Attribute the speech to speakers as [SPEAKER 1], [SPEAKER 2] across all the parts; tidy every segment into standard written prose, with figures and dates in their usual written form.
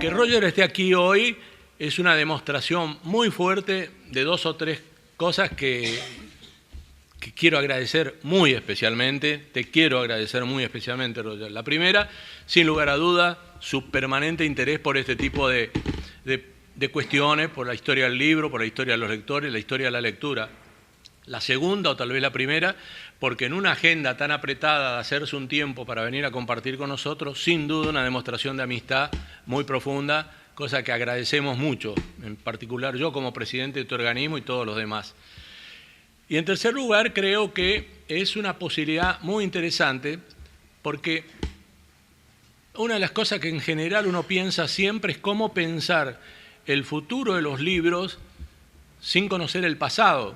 [SPEAKER 1] Que Roger esté aquí hoy es una demostración muy fuerte de dos o tres cosas que quiero agradecer muy especialmente. Te quiero agradecer muy especialmente, Roger. La primera, sin lugar a duda, su permanente interés por este tipo de cuestiones, por la historia del libro, por la historia de los lectores, la historia de la lectura. La segunda, o tal vez la primera, porque en una agenda tan apretada de hacerse un tiempo para venir a compartir con nosotros, sin duda una demostración de amistad muy profunda, cosa que agradecemos mucho, en particular yo como presidente de tu organismo y todos los demás. Y en tercer lugar, creo que es una posibilidad muy interesante, porque una de las cosas que en general uno piensa siempre es cómo pensar el futuro de los libros sin conocer el pasado.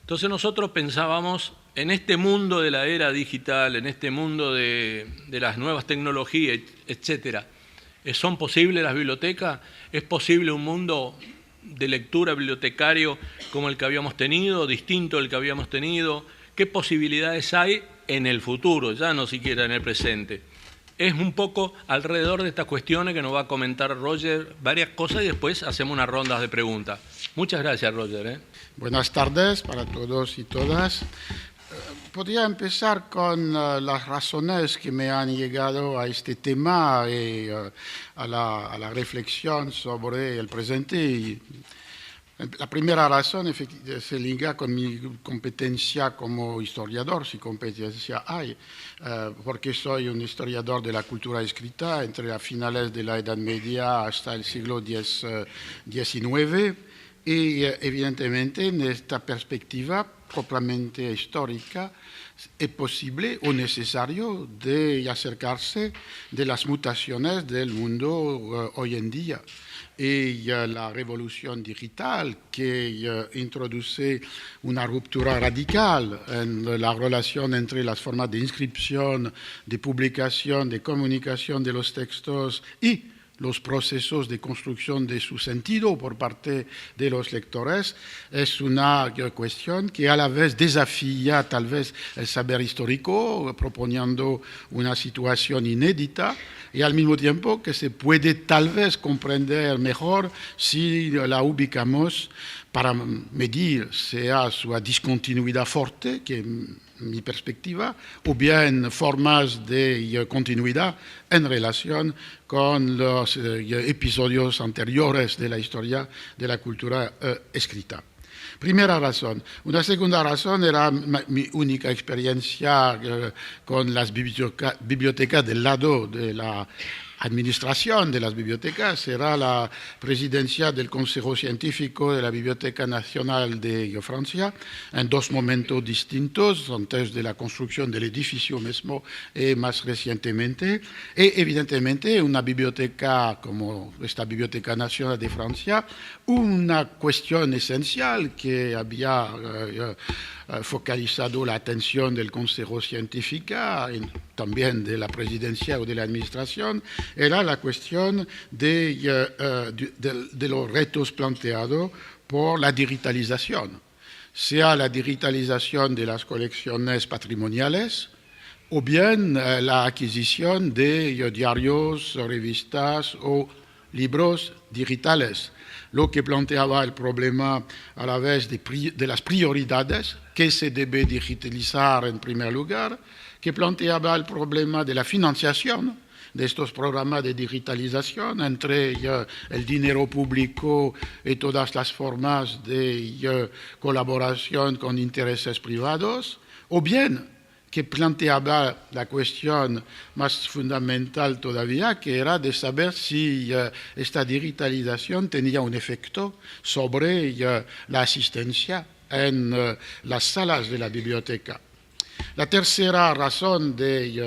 [SPEAKER 1] Entonces nosotros pensábamos en este mundo de la era digital, en este mundo de las nuevas tecnologías, etcétera. ¿Son posibles las bibliotecas? ¿Es posible un mundo de lectura bibliotecario como el que habíamos tenido, distinto del que habíamos tenido? ¿Qué posibilidades hay en el futuro, ya no siquiera en el presente? Es un poco alrededor de estas cuestiones que nos va a comentar Roger varias cosas y después hacemos unas rondas de preguntas. Muchas gracias, Roger.
[SPEAKER 2] Buenas tardes para todos y todas. Podría empezar con las razones que me han llegado a este tema y a la reflexión sobre el presente. La primera razón se liga con mi competencia como historiador, si competencia hay, porque soy un historiador de la cultura escrita entre las finales de la Edad Media hasta el siglo XIX. Y evidentemente en esta perspectiva propiamente histórica es posible o necesario de acercarse de las mutaciones del mundo hoy en día. Y la revolución digital que introduce una ruptura radical en la relación entre las formas de inscripción, de publicación, de comunicación de los textos y los procesos de construcción de su sentido por parte de los lectores, es una cuestión que a la vez desafía tal vez el saber histórico, proponiendo una situación inédita, y al mismo tiempo que se puede tal vez comprender mejor si la ubicamos para medir sea su discontinuidad fuerte, que mi perspectiva, o bien formas de continuidad en relación con los episodios anteriores de la historia de la cultura escrita. Primera razón. Una segunda razón era mi única experiencia con las bibliotecas del lado de la administración de las bibliotecas. Era la presidencia del Consejo Científico de la Biblioteca Nacional de Francia en dos momentos distintos, antes de la construcción del edificio mismo y más recientemente. Y evidentemente una biblioteca como esta Biblioteca Nacional de Francia, una cuestión esencial que había focalizado la atención del Consejo Científico y también de la presidencia o de la administración, era la cuestión de los retos planteados por la digitalización, sea la digitalización de las colecciones patrimoniales o bien la adquisición de diarios, revistas o libros digitales, lo que planteaba el problema a la vez de las prioridades que se debe digitalizar en primer lugar, que planteaba el problema de la financiación de estos programas de digitalización entre el dinero público y todas las formas de colaboración con intereses privados, o bien que planteaba la cuestión más fundamental todavía, que era de saber si esta digitalización tenía un efecto sobre la asistencia en las salas de la biblioteca. La tercera razón de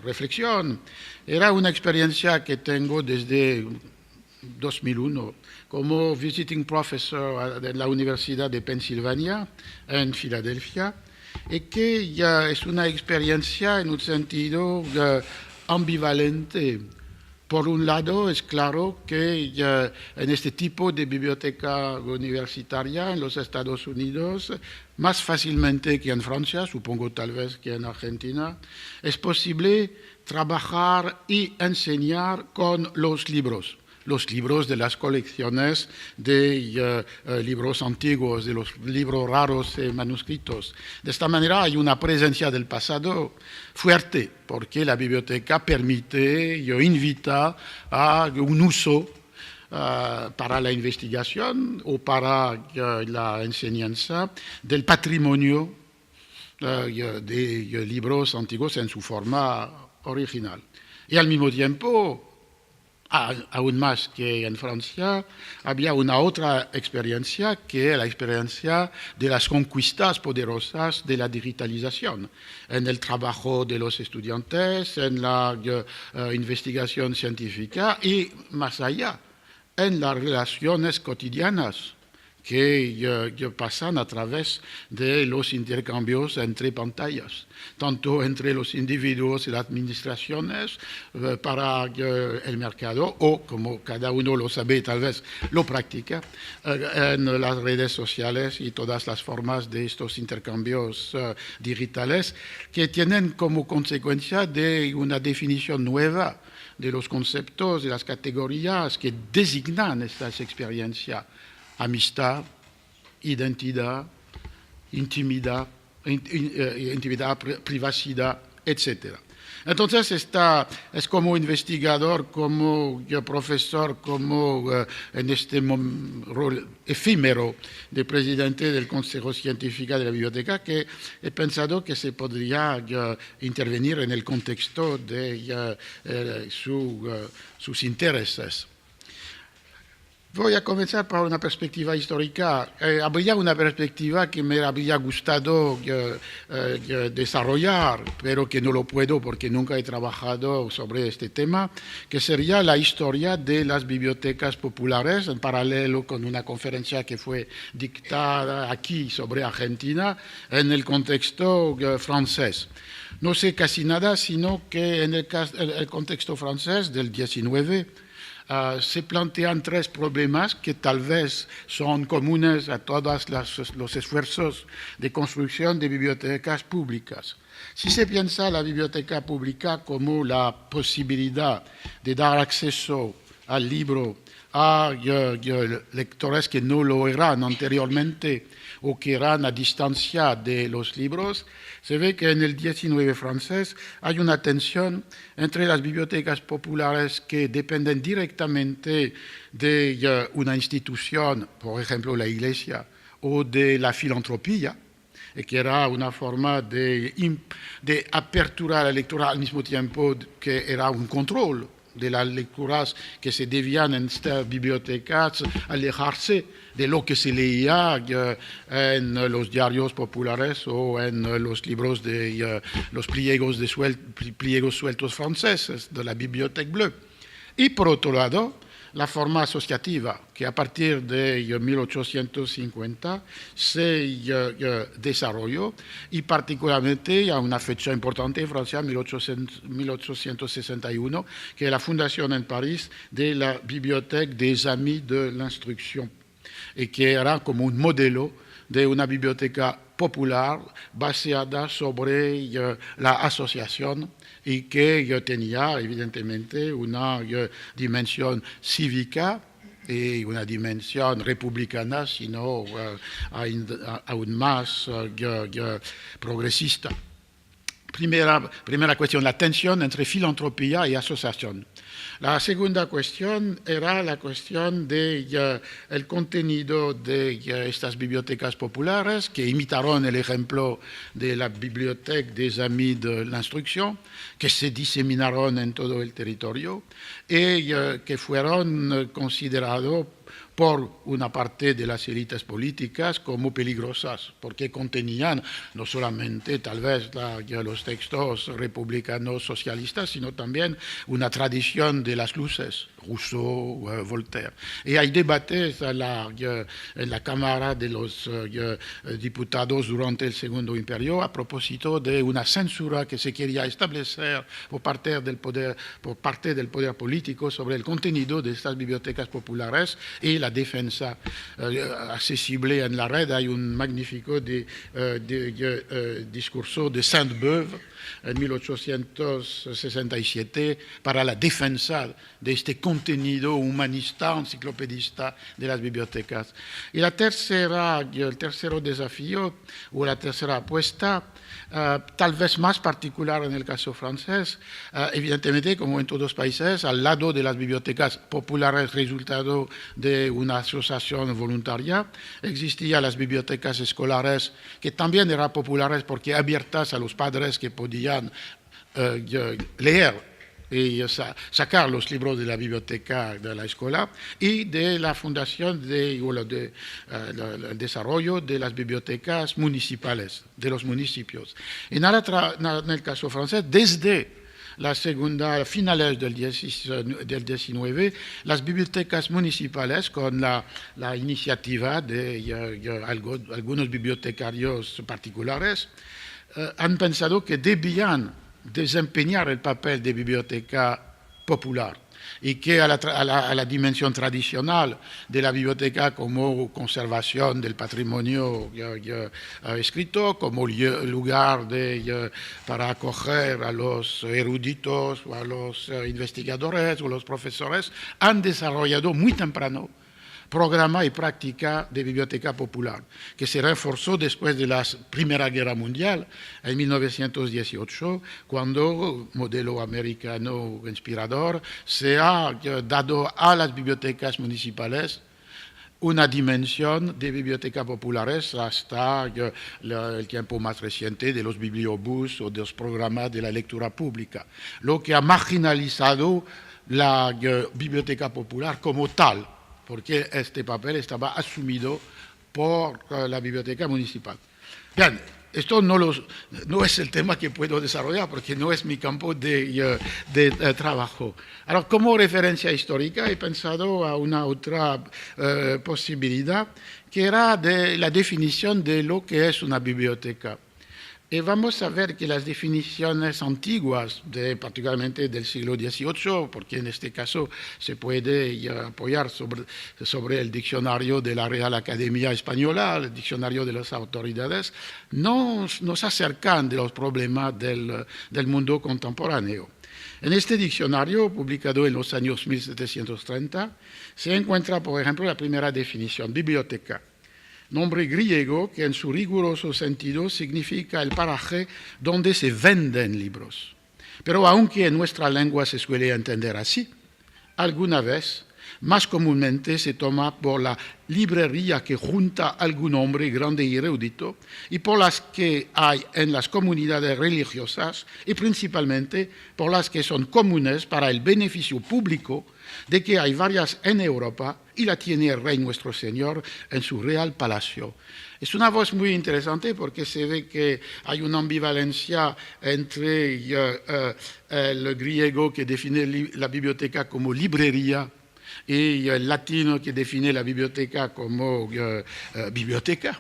[SPEAKER 2] reflexión era una experiencia que tengo desde 2001 como visiting professor en la Universidad de Pensilvania en Filadelfia, y que ya es una experiencia en un sentido ambivalente. Por un lado, es claro que ya en este tipo de biblioteca universitaria en los Estados Unidos, más fácilmente que en Francia, supongo tal vez que en Argentina, es posible trabajar y enseñar con los libros los libros de las colecciones de libros antiguos, de los libros raros y manuscritos. De esta manera hay una presencia del pasado fuerte, porque la biblioteca permite, invita a un uso para la investigación o para la enseñanza del patrimonio de libros antiguos en su forma original. Y al mismo tiempo, aún más que en Francia, había una otra experiencia, que es la experiencia de las conquistas poderosas de la digitalización, en el trabajo de los estudiantes, en la investigación científica y más allá, en las relaciones cotidianas que pasan a través de los intercambios entre pantallas, tanto entre los individuos y las administraciones para el mercado, o como cada uno lo sabe, tal vez lo practica, en las redes sociales y todas las formas de estos intercambios digitales que tienen como consecuencia de una definición nueva de los conceptos, de las categorías que designan estas experiencias. Amistad, identidad, intimidad, privacidad, etc. Entonces, es como investigador, como profesor, como en este rol efímero de presidente del Consejo Científico de la Biblioteca, que he pensado que se podría intervenir en el contexto de sus intereses. Voy a comenzar por una perspectiva histórica. Habría una perspectiva que me habría gustado desarrollar, pero que no lo puedo porque nunca he trabajado sobre este tema, que sería la historia de las bibliotecas populares, en paralelo con una conferencia que fue dictada aquí sobre Argentina, en el contexto francés. No sé casi nada, sino que en el contexto francés del 19, se plantean tres problemas que tal vez son comunes a todos los esfuerzos de construcción de bibliotecas públicas. Si se piensa la biblioteca pública como la posibilidad de dar acceso al libro a lectores que no lo eran anteriormente o que eran a distancia de los libros, se ve que en el 19 francés hay una tensión entre las bibliotecas populares que dependen directamente de una institución, por ejemplo la Iglesia, o de la filantropía, que era una forma de apertura a la lectura al mismo tiempo que era un control de las lecturas que se debían en estas bibliotecas alejarse de lo que se leía en los diarios populares o en los libros de los pliegos sueltos franceses de la Bibliothèque Bleue. Y por otro lado, la forma asociativa, que a partir de 1850 se desarrolló, y particularmente a una fecha importante en Francia, 1861, que es la fundación en París de la Bibliothèque des Amis de l'Instruction, y que era como un modelo de una biblioteca popular basada sobre la asociación y que tenía evidentemente una dimensión cívica y una dimensión republicana, sino aún más progresista. Primera cuestión, la tensión entre filantropía y asociación. La segunda cuestión era la cuestión del contenido de estas bibliotecas populares que imitaron el ejemplo de la Bibliothèque des Amis de l'Instruction, que se diseminaron en todo el territorio y que fueron considerados por una parte de las élites políticas como peligrosas, porque contenían no solamente tal vez los textos republicanos socialistas, sino también una tradición de las luces, Rousseau, Voltaire. Y hay debates en la Cámara de los Diputados durante el Segundo Imperio a propósito de una censura que se quería establecer por parte del poder político sobre el contenido de estas bibliotecas populares y la defensa accesible en la red. Hay un magnífico discurso de Sainte-Beuve en 1867 para la defensa de este contenido contenido humanista, enciclopedista de las bibliotecas. Y el tercer desafío, o la tercera apuesta, tal vez más particular en el caso francés, evidentemente, como en todos los países, al lado de las bibliotecas populares, resultado de una asociación voluntaria, existían las bibliotecas escolares, que también eran populares porque abiertas a los padres que podían leer y sacar los libros de la biblioteca de la escuela, y de la fundación el desarrollo de las bibliotecas municipales de los municipios. En el caso francés, desde la segunda finales del 19, las bibliotecas municipales, con la iniciativa de algunos bibliotecarios particulares, han pensado que debían desempeñar el papel de biblioteca popular y que a la dimensión tradicional de la biblioteca como conservación del patrimonio escrito, como lugar para acoger a los eruditos o a los investigadores o los profesores, han desarrollado muy temprano programa y práctica de biblioteca popular, que se reforzó después de la Primera Guerra Mundial, en 1918, cuando, modelo americano inspirador, se ha dado a las bibliotecas municipales una dimensión de biblioteca populares hasta el tiempo más reciente de los bibliobús o de los programas de la lectura pública, lo que ha marginalizado la biblioteca popular como tal, porque este papel estaba asumido por la biblioteca municipal. Bien, esto no es el tema que puedo desarrollar porque no es mi campo de trabajo. Ahora, como referencia histórica, he pensado a una otra posibilidad, que era de la definición de lo que es una biblioteca. Y vamos a ver que las definiciones antiguas, particularmente del siglo XVIII, porque en este caso se puede apoyar sobre el diccionario de la Real Academia Española, el diccionario de las autoridades, nos acercan de los problemas del mundo contemporáneo. En este diccionario, publicado en los años 1730, se encuentra, por ejemplo, la primera definición: biblioteca, nombre griego que en su riguroso sentido significa el paraje donde se venden libros. Pero aunque en nuestra lengua se suele entender así, alguna vez, más comúnmente se toma por la librería que junta algún hombre grande y erudito, y por las que hay en las comunidades religiosas, y principalmente por las que son comunes para el beneficio público, de que hay varias en Europa y la tiene el Rey nuestro Señor en su real palacio. Es una voz muy interesante porque se ve que hay una ambivalencia entre el griego que define la biblioteca como librería y el latino que define la biblioteca como biblioteca,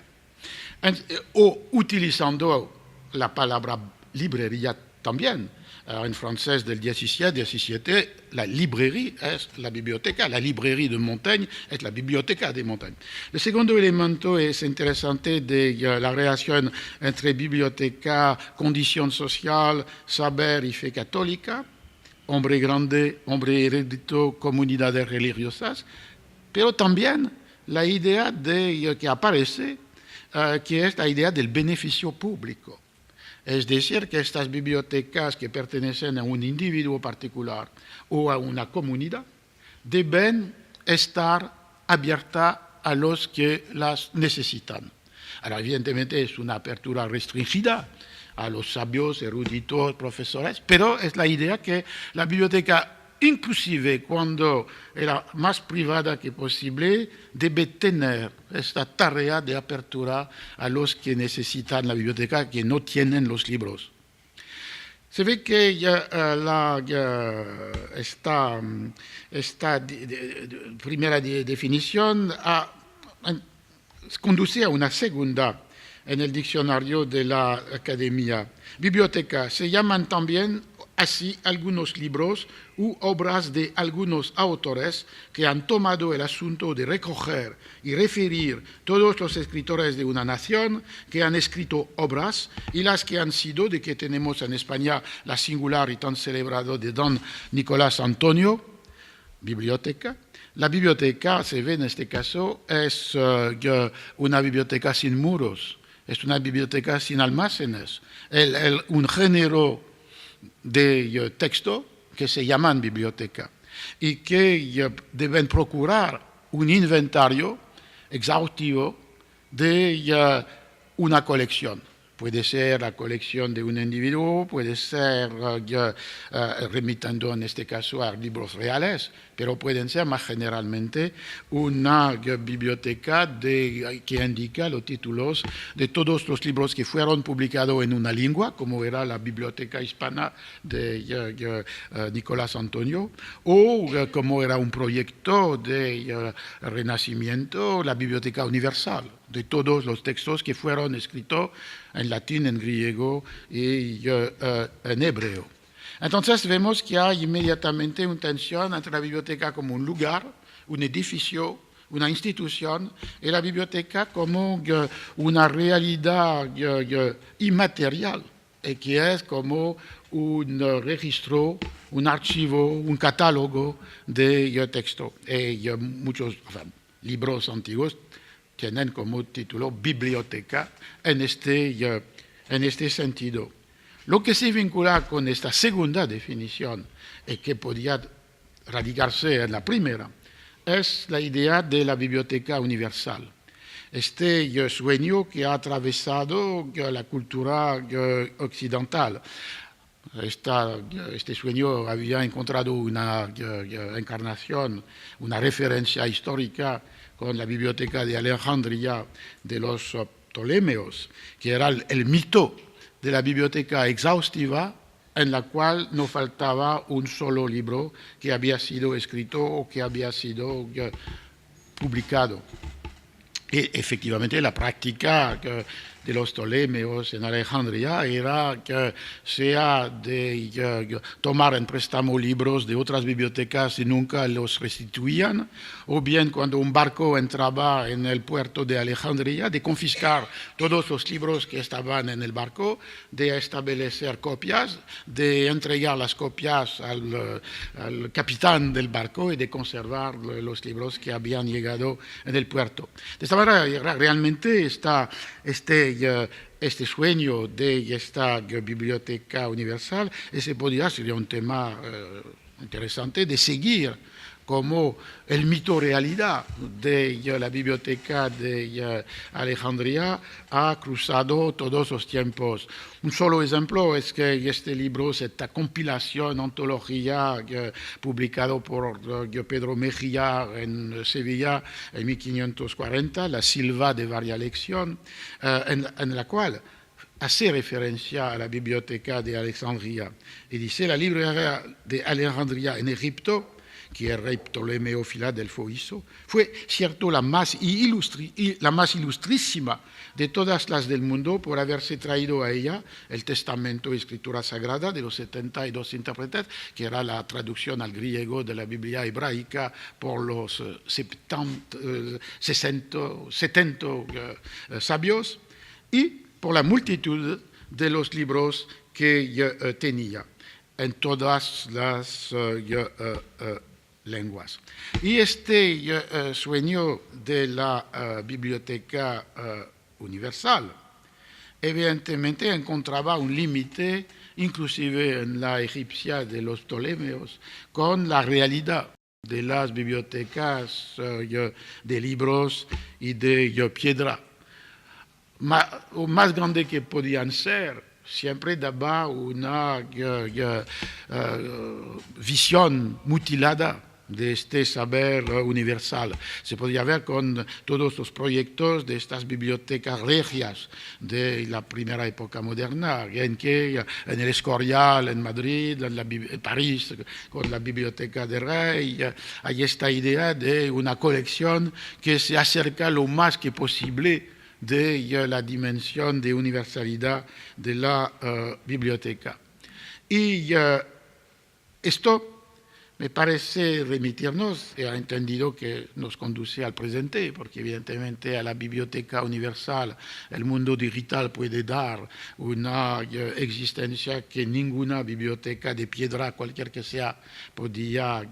[SPEAKER 2] o utilizando la palabra librería también. En francés del 17, la librairie es la biblioteca, la librairie de Montaigne es la biblioteca de Montaigne. El segundo elemento es interesante de la relación entre biblioteca, condición social, saber y fe católica, hombre grande, hombre erudito, comunidades religiosas, pero también la idea que aparece, que es la idea del beneficio público. Es decir, que estas bibliotecas que pertenecen a un individuo particular o a una comunidad deben estar abiertas a los que las necesitan. Ahora, evidentemente, es una apertura restringida a los sabios, eruditos, profesores, pero es la idea que la biblioteca, inclusive cuando era más privada que posible, debe tener esta tarea de apertura a los que necesitan la biblioteca, que no tienen los libros. Se ve que esta primera definición conduce a una segunda en el diccionario de la Academia. Biblioteca se llaman también así algunos libros u obras de algunos autores que han tomado el asunto de recoger y referir todos los escritores de una nación que han escrito obras, y las que han sido, de que tenemos en España la singular y tan celebrado de don Nicolás Antonio, biblioteca. La biblioteca, se ve en este caso, es una biblioteca sin muros, es una biblioteca sin almacenes, un género de texto que se llaman biblioteca y que deben procurar un inventario exhaustivo de una colección. Puede ser la colección de un individuo, puede ser remitiendo en este caso a libros reales, pero pueden ser más generalmente una biblioteca que indica los títulos de todos los libros que fueron publicados en una lengua, como era la Biblioteca Hispana de Nicolás Antonio, o como era un proyecto de Renacimiento, la Biblioteca Universal, de todos los textos que fueron escritos en latín, en griego y en hebreo. Entonces vemos que hay inmediatamente una tensión entre la biblioteca como un lugar, un edificio, una institución, y la biblioteca como una realidad inmaterial, que es como un registro, un archivo, un catálogo de texto. Y muchos libros antiguos tienen como título biblioteca en este sentido. Lo que se vincula con esta segunda definición y que podía radicarse en la primera es la idea de la biblioteca universal. Este sueño que ha atravesado la cultura occidental. Este sueño había encontrado una encarnación, una referencia histórica con la biblioteca de Alejandría de los Ptolomeos, que era el mito de la biblioteca exhaustiva en la cual no faltaba un solo libro que había sido escrito o que había sido publicado. Y efectivamente la práctica de los Ptolomeos en Alejandría era que sea de tomar en préstamo libros de otras bibliotecas y nunca los restituían, o bien cuando un barco entraba en el puerto de Alejandría, de confiscar todos los libros que estaban en el barco, de establecer copias, de entregar las copias al capitán del barco y de conservar los libros que habían llegado en el puerto. De esta manera, realmente este sueño de esta biblioteca universal, ese sería un tema interesante de seguir como el mito realidad de la biblioteca de Alejandría ha cruzado todos los tiempos. Un solo ejemplo es que este libro, esta compilación, antología publicado por Pedro Mejía en Sevilla en 1540, La Silva de varia lección, en la cual hace referencia a la biblioteca de Alejandría y dice: la librería de Alejandría en Egipto, que el rey Ptolomeo Filadelfo hizo, fue cierto la más ilustrísima de todas las del mundo por haberse traído a ella el testamento y escritura sagrada de los 72 intérpretes, que era la traducción al griego de la Biblia hebraica por los 70 sabios, y por la multitud de los libros que tenía en todas las lenguas. Y este sueño de la biblioteca universal evidentemente encontraba un límite, inclusive en la egipcia de los Ptolomeos, con la realidad de las bibliotecas de libros y de piedra. O más grande que podían ser, siempre daba una visión mutilada de este saber universal. Se podía ver con todos los proyectos de estas bibliotecas regias de la primera época moderna, en el Escorial, en Madrid, en París, con la Biblioteca del Rey, hay esta idea de una colección que se acerca lo más que posible de la dimensión de universalidad de la biblioteca. Y esto me parece remitirnos, he entendido que nos conduce al presente, porque evidentemente a la biblioteca universal el mundo digital puede dar una existencia que ninguna biblioteca de piedra, cualquier que sea, podía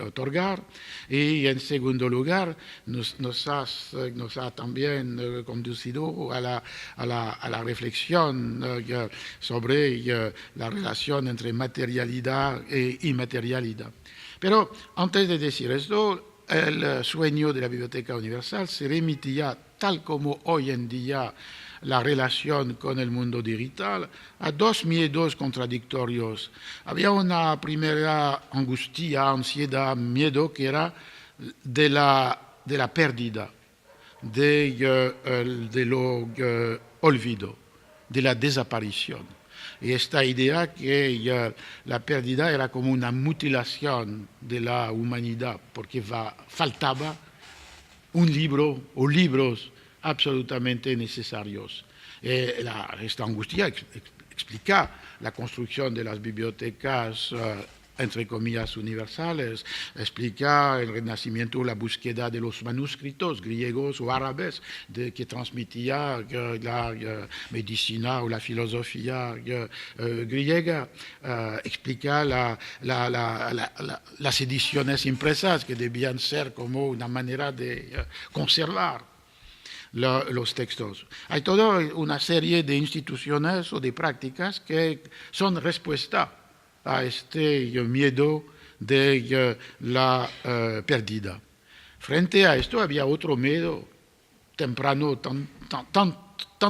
[SPEAKER 2] otorgar. Y en segundo lugar, nos ha también conducido a la reflexión sobre la relación entre materialidad e inmaterialidad. Pero antes de decir esto, el sueño de la Biblioteca Universal se remitía, tal como hoy en día la relación con el mundo digital, a dos miedos contradictorios. Había una primera angustia, ansiedad, miedo que era de la pérdida, de lo olvido, de la desaparición. Y esta idea que la pérdida era como una mutilación de la humanidad, porque faltaba un libro o libros absolutamente necesarios. Esta angustia explica la construcción de las bibliotecas entre comillas universales, explica el renacimiento, la búsqueda de los manuscritos griegos o árabes que transmitía la medicina o la filosofía griega, explica las ediciones impresas que debían ser como una manera de conservar los textos. Hay toda una serie de instituciones o de prácticas que son respuesta a este miedo de la pérdida. Frente a esto había otro miedo temprano, tan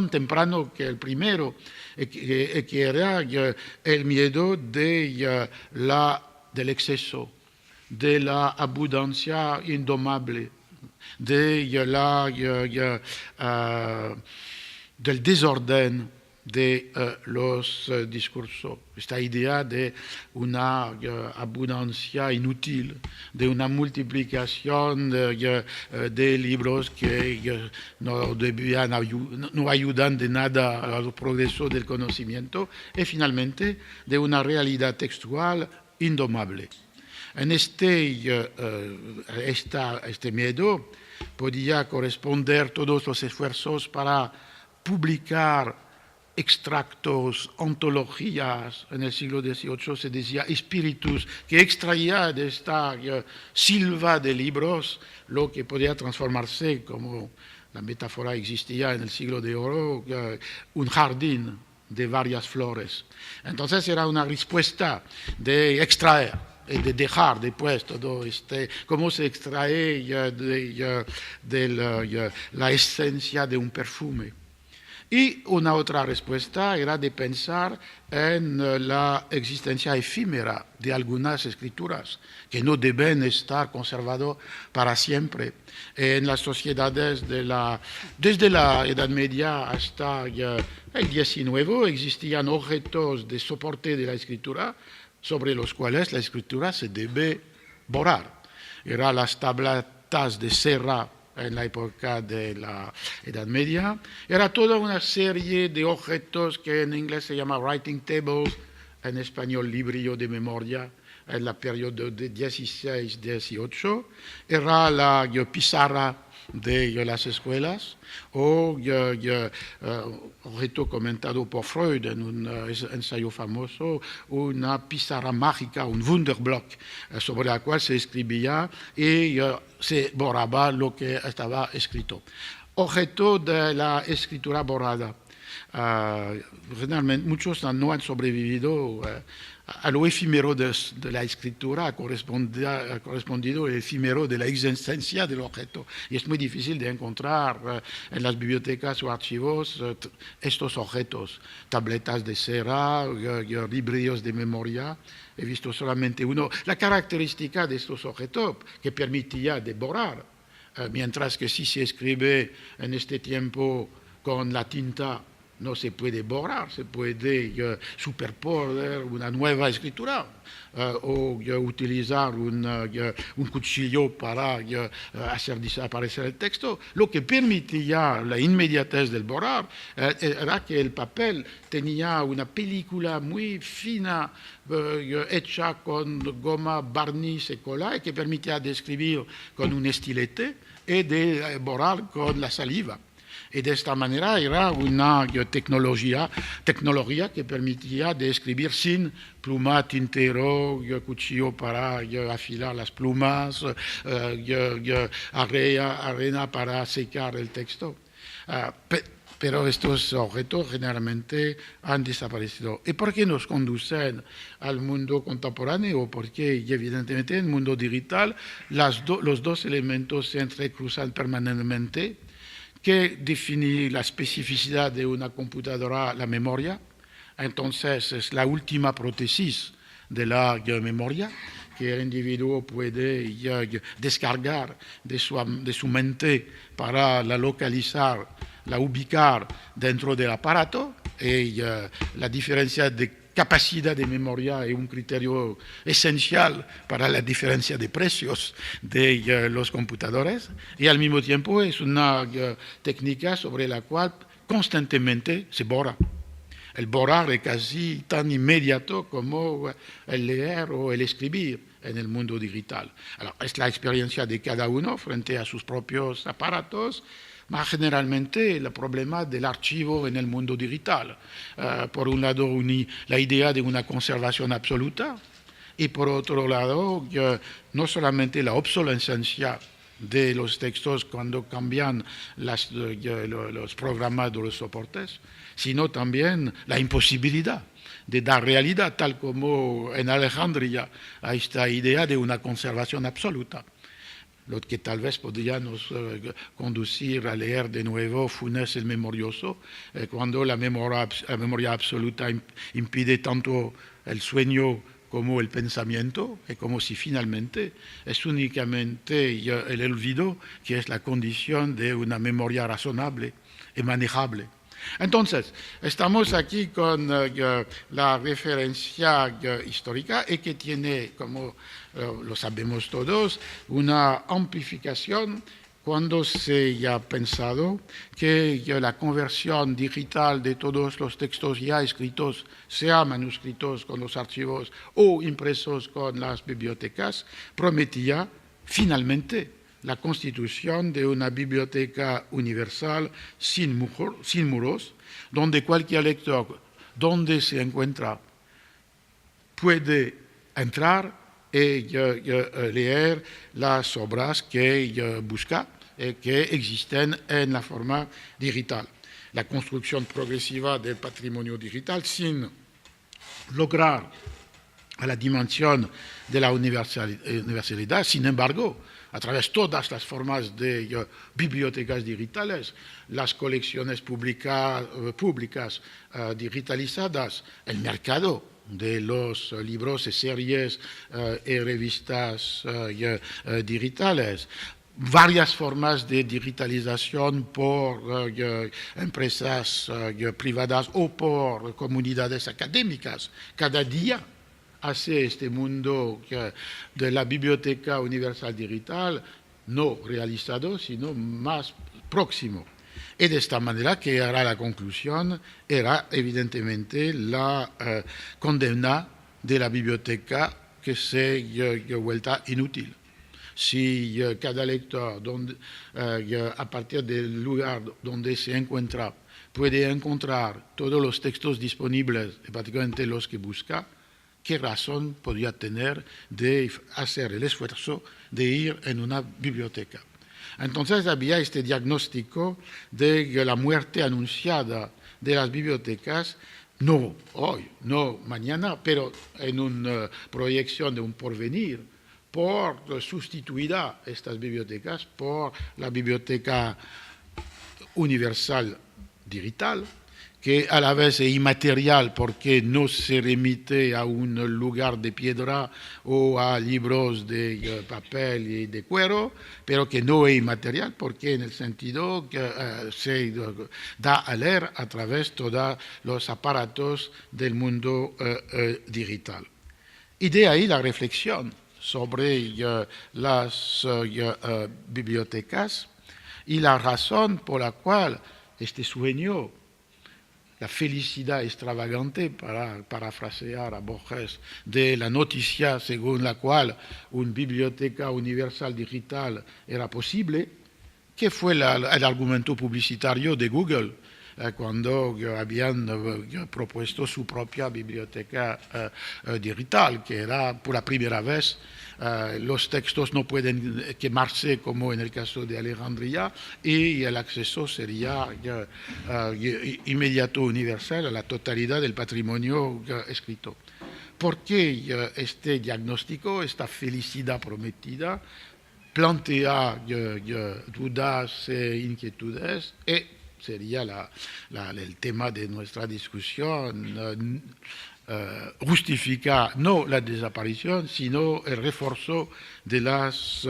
[SPEAKER 2] temprano que el primero, que era el miedo del exceso, de la abundancia indomable, del desorden de los discursos. Esta idea de una abundancia inútil, de una multiplicación de libros que no ayudan de nada al progreso del conocimiento, y finalmente de una realidad textual indomable. En este miedo podía corresponder todos los esfuerzos para publicar extractos, ontologías. En el siglo XVIII se decía espíritus, que extraía de esta silva de libros lo que podía transformarse, como la metáfora existía en el siglo de oro, un jardín de varias flores. Entonces era una respuesta de extraer y de dejar después todo cómo se extrae de la esencia de un perfume. Y una otra respuesta era de pensar en la existencia efímera de algunas escrituras que no deben estar conservadas para siempre. En las sociedades desde la Edad Media hasta el XIX existían objetos de soporte de la escritura sobre los cuales la escritura se debe borrar. Eran las tabletas de cera en la época de la Edad Media. Era toda una serie de objetos que en inglés se llama writing tables, en español librillo de memoria, en el periodo de 16-18. Era la pizarra de las escuelas, o objeto comentado por Freud en un ensayo famoso, una pizarra mágica, un Wunderblock, sobre la cual se escribía y se borraba lo que estaba escrito. Objeto de la escritura borrada. Realmente muchos no han sobrevivido a lo efímero de la escritura, ha correspondido el efímero de la existencia del objeto. Y es muy difícil de encontrar en las bibliotecas o archivos estos objetos, tabletas de cera, librillos de memoria. He visto solamente uno. La característica de estos objetos que permitía de borrar, mientras que si se escribe en este tiempo con la tinta no se puede borrar, se puede superponer una nueva escritura o utilizar un cuchillo para hacer desaparecer el texto. Lo que permitía la inmediatez del borrar era que el papel tenía una película muy fina hecha con goma, barniz y cola y que permitía de escribir con un estilete y de borrar con la saliva. Y de esta manera era una tecnología que permitía de escribir sin pluma, tintero, cuchillo para afilar las plumas, arena para secar el texto. Pero estos objetos generalmente han desaparecido. ¿Y por qué nos conducen al mundo contemporáneo? Porque evidentemente en el mundo digital los dos elementos se entrecruzan permanentemente. ¿Qué define la especificidad de una computadora? La memoria. Entonces es la última prótesis de la memoria que el individuo puede descargar de su mente para la localizar, la ubicar dentro del aparato. Y la diferencia de capacidad de memoria es un criterio esencial para la diferencia de precios de los computadores y al mismo tiempo es una técnica sobre la cual constantemente se borra. El borrar es casi tan inmediato como el leer o el escribir en el mundo digital. Alors, es la experiencia de cada uno frente a sus propios aparatos, más generalmente el problema del archivo en el mundo digital. Por un lado, la idea de una conservación absoluta y por otro lado, no solamente la obsolescencia de los textos cuando cambian los programas de los soportes, sino también la imposibilidad de dar realidad, tal como en Alejandría, a esta idea de una conservación absoluta. Lo que tal vez podría nos conducir a leer de nuevo Funes el Memorioso, cuando la memoria absoluta impide tanto el sueño como el pensamiento, y como si finalmente es únicamente el olvido que es la condición de una memoria razonable y manejable. Entonces, estamos aquí con la referencia histórica y que tiene, como lo sabemos todos, una amplificación cuando se ha pensado que la conversión digital de todos los textos ya escritos, sea manuscritos con los archivos o impresos con las bibliotecas, prometía finalmente la constitución de una biblioteca universal sin muros, donde cualquier lector, donde se encuentra, puede entrar y leer las obras que busca, que existen en la forma digital. La construcción progresiva del patrimonio digital sin lograr a la dimensión de la universalidad, sin embargo, a través de todas las formas de bibliotecas digitales, las colecciones públicas digitalizadas, el mercado de los libros y series y revistas digitales, varias formas de digitalización por empresas privadas o por comunidades académicas. Cada día hace este mundo de la Biblioteca Universal Digital no realizado, sino más próximo. Y de esta manera, que era la conclusión, era evidentemente la condena de la biblioteca que se vuelta inútil. Si cada lector, a partir del lugar donde se encuentra, puede encontrar todos los textos disponibles, particularmente los que busca, ¿qué razón podría tener de hacer el esfuerzo de ir en una biblioteca? Entonces había este diagnóstico de la muerte anunciada de las bibliotecas, no hoy, no mañana, pero en una proyección de un porvenir, por sustituir a estas bibliotecas por la Biblioteca Universal Digital, que a la vez es inmaterial porque no se remite a un lugar de piedra o a libros de papel y de cuero, pero que no es inmaterial porque en el sentido que se da a leer a través de todos los aparatos del mundo digital. Y de ahí la reflexión sobre las bibliotecas y la razón por la cual este sueño, la felicidad extravagante, para parafrasear a Borges, de la noticia según la cual una biblioteca universal digital era posible, que fue el argumento publicitario de Google cuando habían propuesto su propia biblioteca digital, que era por la primera vez los textos no pueden quemarse como en el caso de Alejandría y el acceso sería inmediato, universal a la totalidad del patrimonio escrito. ¿Por qué este diagnóstico, esta felicidad prometida, plantea dudas e inquietudes y sería el tema de nuestra discusión? Justifica no la desaparición, sino el refuerzo de las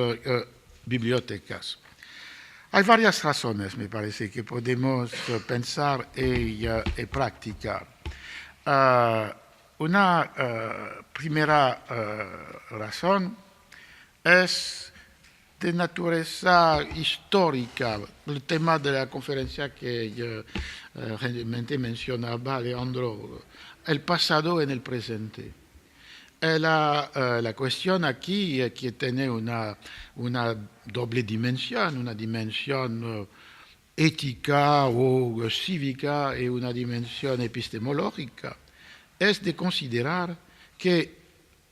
[SPEAKER 2] bibliotecas. Hay varias razones, me parece, que podemos pensar y practicar. Una primera razón es de naturaleza histórica, el tema de la conferencia que recientemente mencionaba Alejandro, el pasado en el presente. La cuestión aquí es que tiene una doble dimensión, una dimensión ética o cívica y una dimensión epistemológica. Es de considerar que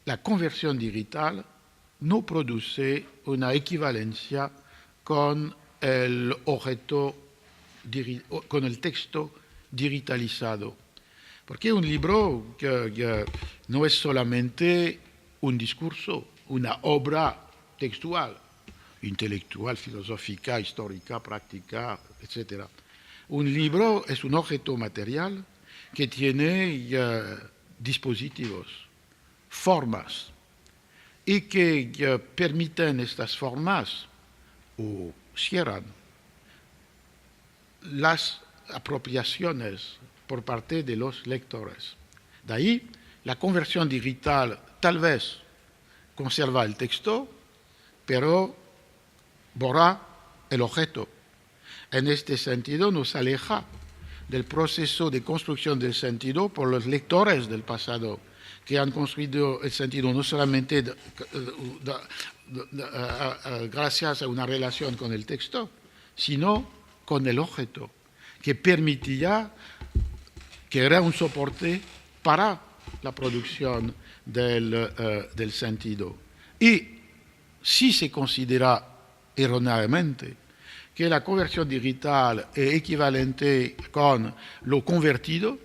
[SPEAKER 2] la conversión digital no produce una equivalencia con el objeto, con el texto digitalizado. Porque un libro que no es solamente un discurso, una obra textual, intelectual, filosófica, histórica, práctica, etc. Un libro es un objeto material que tiene dispositivos, formas, y que permiten estas formas o cierran las apropiaciones por parte de los lectores. De ahí, la conversión digital tal vez conserva el texto, pero borra el objeto. En este sentido, nos aleja del proceso de construcción del sentido por los lectores del pasado, que han construido el sentido no solamente gracias a una relación con el texto, sino con el objeto, que permitía que era un soporte para la producción del sentido. Y si se considera erróneamente que la conversión digital es equivalente con lo convertido,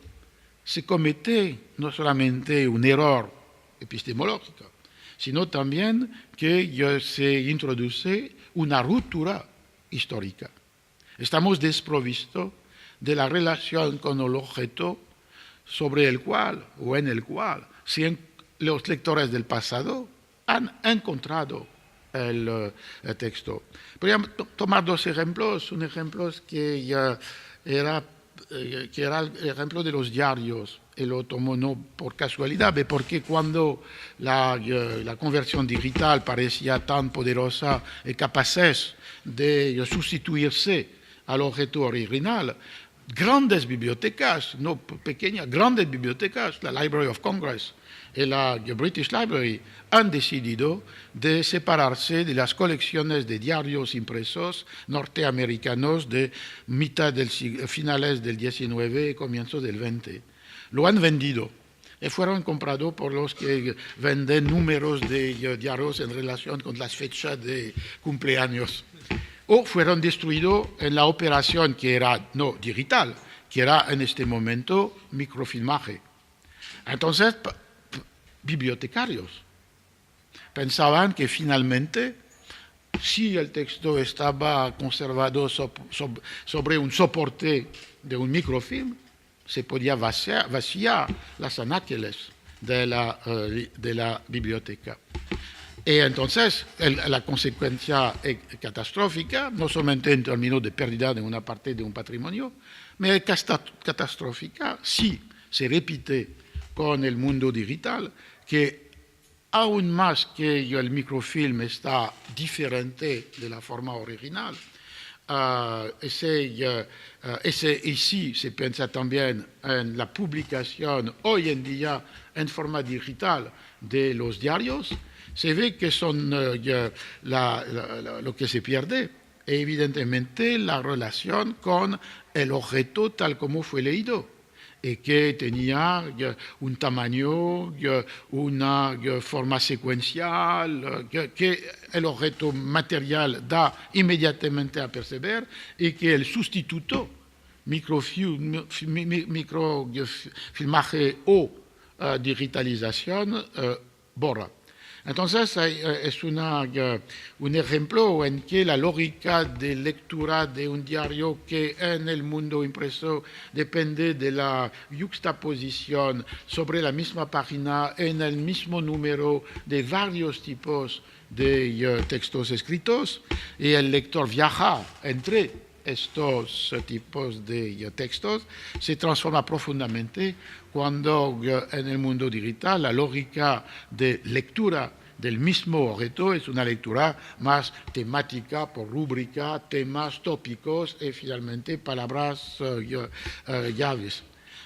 [SPEAKER 2] se comete no solamente un error epistemológico, sino también que se introduce una ruptura histórica. Estamos desprovistos de la relación con el objeto sobre el cual o en el cual los lectores del pasado han encontrado el texto. Podríamos tomar dos ejemplos. Un ejemplo que era el ejemplo de los diarios. Y lo tomo no por casualidad, porque cuando la conversión digital parecía tan poderosa y capaz de sustituirse al objeto original, grandes bibliotecas, no pequeñas, grandes bibliotecas, la Library of Congress y la British Library, han decidido de separarse de las colecciones de diarios impresos norteamericanos de finales del XIX y comienzos del XX. Lo han vendido y fueron comprados por los que venden números de diarios en relación con las fechas de cumpleaños. O fueron destruidos en la operación que era no digital, que era en este momento microfilmaje. Entonces, bibliotecarios pensaban que finalmente, si el texto estaba conservado sobre un soporte de un microfilm, se podía vaciar las anaqueles de la biblioteca. Y entonces la consecuencia catastrófica, no solamente en términos de pérdida de una parte de un patrimonio, pero catastrófica si se repite con el mundo digital, que aún más que el microfilm está diferente de la forma original, y si se piensa también en la publicación hoy en día en forma digital de los diarios, se ve que son lo que se pierde, evidentemente, la relación con el objeto tal como fue leído, y que tenía un tamaño, una forma secuencial, que el objeto material da inmediatamente a perceber y que el sustituto, microfilmaje o digitalización, borra. Entonces, es un ejemplo en que la lógica de lectura de un diario que en el mundo impreso depende de la yuxtaposición sobre la misma página en el mismo número de varios tipos de textos escritos, y el lector viaja entre estos tipos de textos, se transforma profundamente cuando en el mundo digital la lógica de lectura del mismo objeto es una lectura más temática, por rúbrica, temas tópicos y finalmente palabras llaves.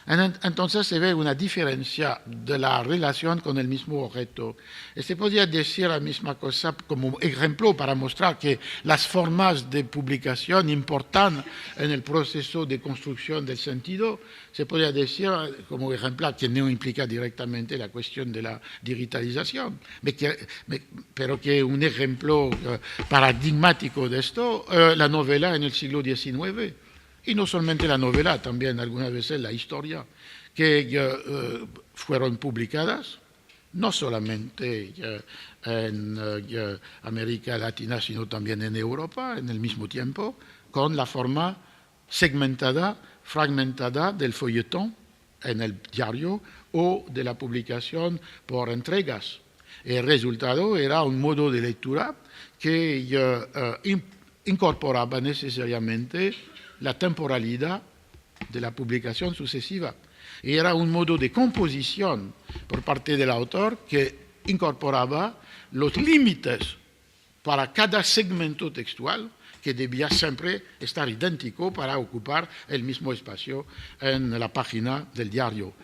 [SPEAKER 2] Entonces se ve una diferencia de la relación con el mismo objeto. Y se podría decir la misma cosa como ejemplo para mostrar que las formas de publicación importan en el proceso de construcción del sentido. Se podría decir como ejemplo que no implica directamente la cuestión de la digitalización, pero que un ejemplo paradigmático de esto, la novela en el siglo XIX. Y no solamente la novela, también algunas veces la historia, que fueron publicadas, no solamente en América Latina, sino también en Europa, en el mismo tiempo, con la forma segmentada, fragmentada del folletón en el diario o de la publicación por entregas. El resultado era un modo de lectura que incorporaba necesariamente la temporalidad de la publicación sucesiva. Y era un modo de composición por parte del autor que incorporaba los límites para cada segmento textual que debía siempre estar idéntico para ocupar el mismo espacio en la página del diario.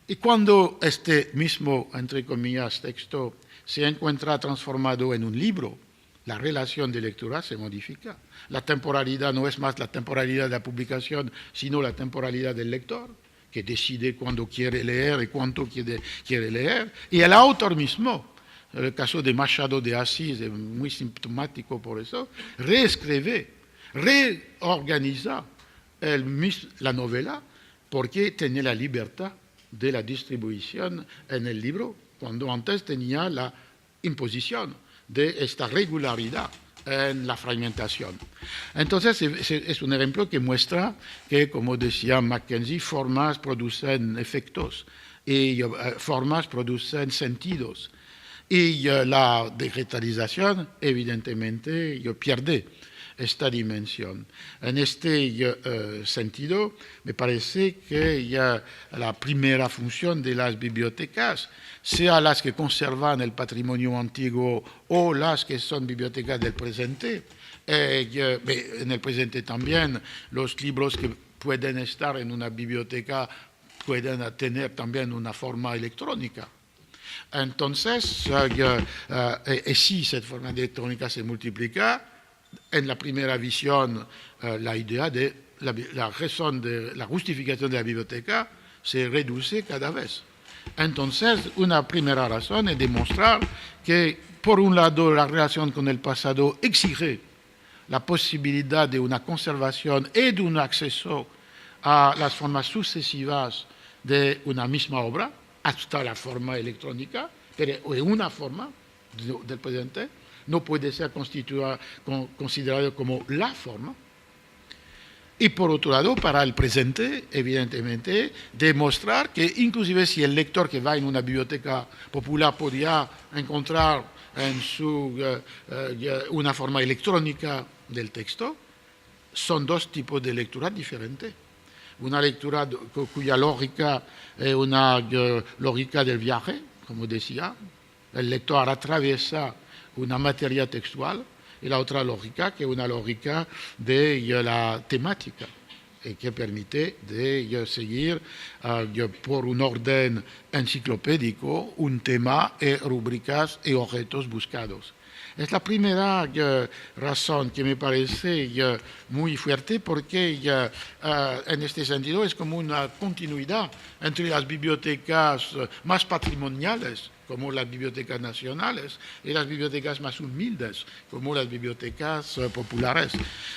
[SPEAKER 2] Y cuando este mismo, entre comillas, texto se encuentra transformado en un libro, la relación de lectura se modifica. La temporalidad no es más la temporalidad de la publicación, sino la temporalidad del lector, que decide cuándo quiere leer y cuánto quiere leer. Y el autor mismo, en el caso de Machado de Asís, es muy sintomático por eso, reescribe, reorganiza la novela porque tenía la libertad de la distribución en el libro, cuando antes tenía la imposición de esta regularidad en la fragmentación. Entonces, es un ejemplo que muestra que, como decía Mackenzie, formas producen efectos y formas producen sentidos. Y la digitalización, evidentemente, pierde esta dimensión. En este sentido, me parece que la primera función de las bibliotecas, sea las que conservan el patrimonio antiguo o las que son bibliotecas del presente, en el presente también los libros que pueden estar en una biblioteca pueden tener también una forma electrónica. Entonces, si esta forma electrónica se multiplica, en la primera visión, la idea de la razón de la justificación de la biblioteca se reduce cada vez. Entonces, una primera razón es demostrar que, por un lado, la relación con el pasado exige la posibilidad de una conservación y de un acceso a las formas sucesivas de una misma obra, hasta la forma electrónica, pero es una forma del presente, no puede ser considerado como la forma. Y por otro lado, para el presente, evidentemente, demostrar que inclusive si el lector que va en una biblioteca popular podía encontrar en una forma electrónica del texto, son dos tipos de lectura diferentes. Una lectura cuya lógica es una lógica del viaje, como decía. El lector atraviesa una materia textual, y la otra lógica, que es una lógica de la temática, que permite de seguir por un orden enciclopédico un tema y rúbricas y objetos buscados. Es la primera razón que me parece muy fuerte porque en este sentido es como una continuidad entre las bibliotecas más patrimoniales, como las bibliotecas nacionales, y las bibliotecas más humildes, como las bibliotecas populares.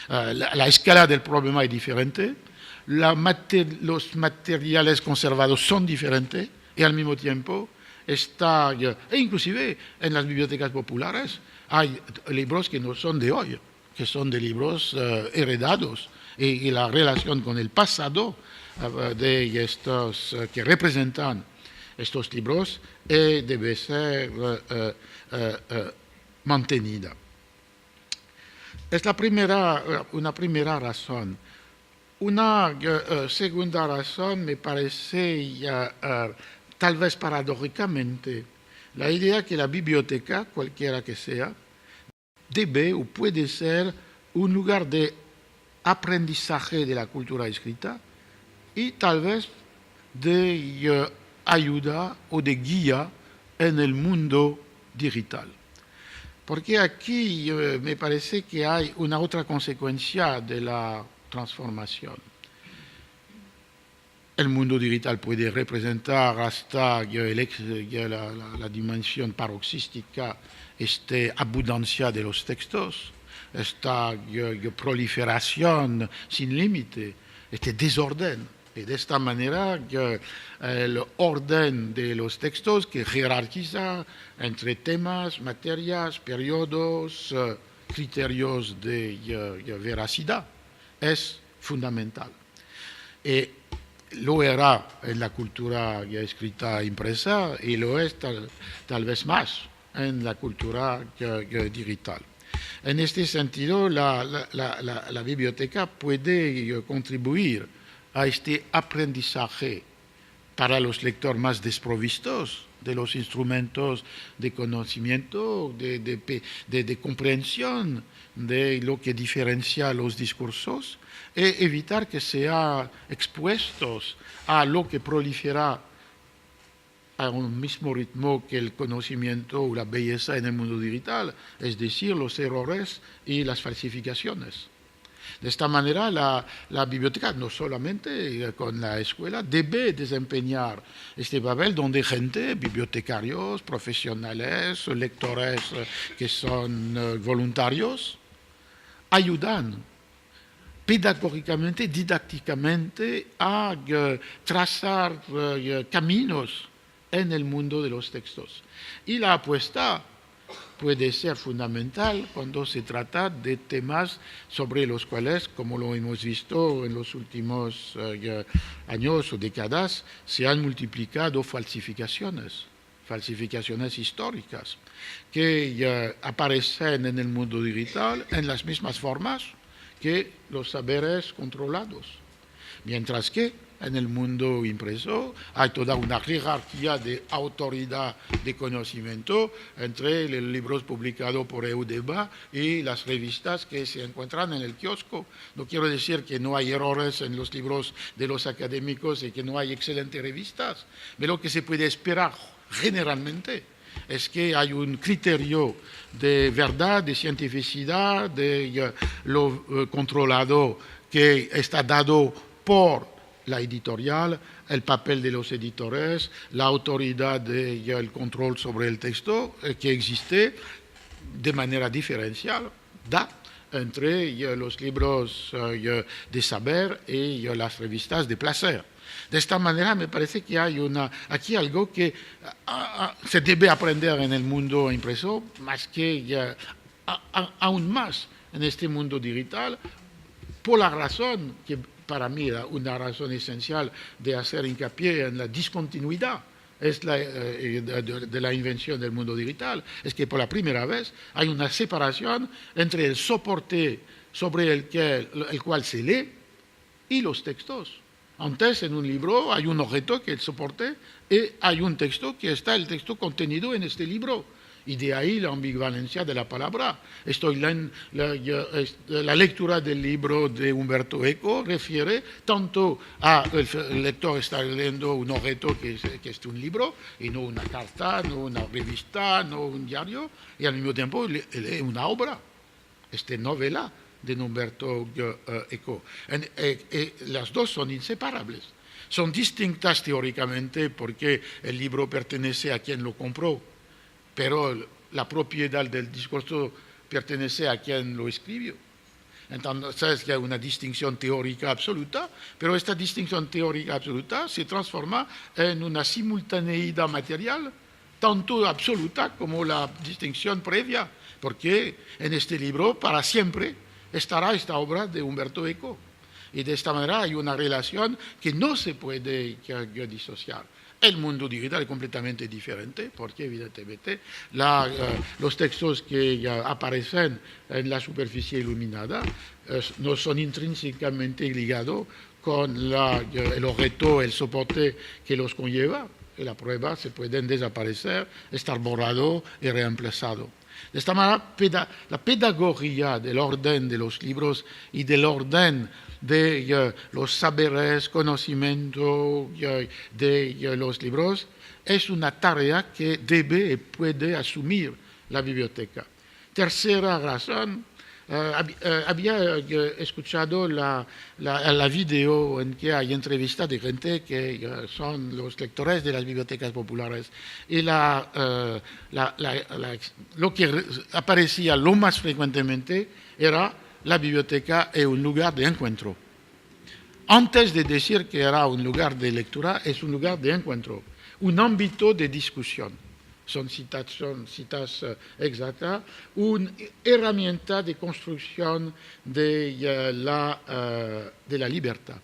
[SPEAKER 2] La escala del problema es diferente, los materiales conservados son diferentes y al mismo tiempo e inclusive en las bibliotecas populares hay libros que no son de hoy, que son de libros heredados y la relación con el pasado de estos que representan estos libros debe ser mantenida. Es una primera razón. Una segunda razón me parece, tal vez paradójicamente, la idea que la biblioteca, cualquiera que sea, debe o puede ser un lugar de aprendizaje de la cultura escrita y tal vez de ayuda o de guía en el mundo digital. Porque aquí me parece que hay una otra consecuencia de la transformación. El mundo digital puede representar hasta la dimensión paroxística, esta abundancia de los textos, esta proliferación sin límite, este desorden. Y de esta manera, el orden de los textos que jerarquiza entre temas, materias, periodos, criterios de veracidad, es fundamental. Y lo era en la cultura escrita impresa y lo es tal vez más en la cultura digital. En este sentido, la biblioteca puede contribuir a este aprendizaje para los lectores más desprovistos de los instrumentos de conocimiento, de comprensión de lo que diferencia los discursos e evitar que sean expuestos a lo que prolifera a un mismo ritmo que el conocimiento o la belleza en el mundo digital, es decir, los errores y las falsificaciones. De esta manera, la biblioteca, no solamente con la escuela, debe desempeñar este papel donde gente, bibliotecarios, profesionales, lectores que son voluntarios, ayudan pedagógicamente, didácticamente a trazar caminos en el mundo de los textos. Y la apuesta puede ser fundamental cuando se trata de temas sobre los cuales, como lo hemos visto en los últimos años o décadas, se han multiplicado falsificaciones históricas, que aparecen en el mundo digital en las mismas formas que los saberes controlados. Mientras que en el mundo impreso hay toda una jerarquía de autoridad de conocimiento entre los libros publicados por Eudeba y las revistas que se encuentran en el kiosco. No quiero decir que no hay errores en los libros de los académicos y que no hay excelentes revistas, pero lo que se puede esperar generalmente es que hay un criterio de verdad, de cientificidad, de lo controlado que está dado por la editorial, el papel de los editores, la autoridad del control sobre el texto que existe de manera diferencial entre los libros de saber y las revistas de placer. De esta manera me parece que hay aquí algo que se debe aprender en el mundo impreso, más que aún más en este mundo digital, por la razón que para mí era una razón esencial de hacer hincapié en la discontinuidad de la invención del mundo digital, es que por la primera vez hay una separación entre el soporte sobre el cual se lee y los textos. Antes, en un libro hay un objeto que es el soporte y hay un texto que está el texto contenido en este libro. Y de ahí la ambivalencia de la palabra. La lectura del libro de Umberto Eco refiere tanto a el lector está leyendo un objeto que es un libro y no una carta, no una revista, no un diario, y al mismo tiempo lee una obra, novela de Umberto Eco. Las dos son inseparables. Son distintas teóricamente porque el libro pertenece a quien lo compró, pero la propiedad del discurso pertenece a quien lo escribió. Entonces hay una distinción teórica absoluta, pero esta distinción teórica absoluta se transforma en una simultaneidad material, tanto absoluta como la distinción previa, porque en este libro para siempre estará esta obra de Umberto Eco. Y de esta manera hay una relación que no se puede disociar. El mundo digital es completamente diferente porque evidentemente los textos que aparecen en la superficie iluminada no son intrínsecamente ligados con el objeto, el soporte que los conlleva. Y la prueba se pueden desaparecer, estar borrado y reemplazado. De esta manera, la pedagogía del orden de los libros y del orden de los saberes, conocimiento de los libros, es una tarea que debe y puede asumir la biblioteca. Tercera razón, había escuchado la video en que hay entrevistas de gente que son los lectores de las bibliotecas populares y lo que aparecía lo más frecuentemente era la biblioteca es un lugar de encuentro. Antes de decir que era un lugar de lectura, es un lugar de encuentro, un ámbito de discusión. Son citas exactas, una herramienta de construcción de la libertad.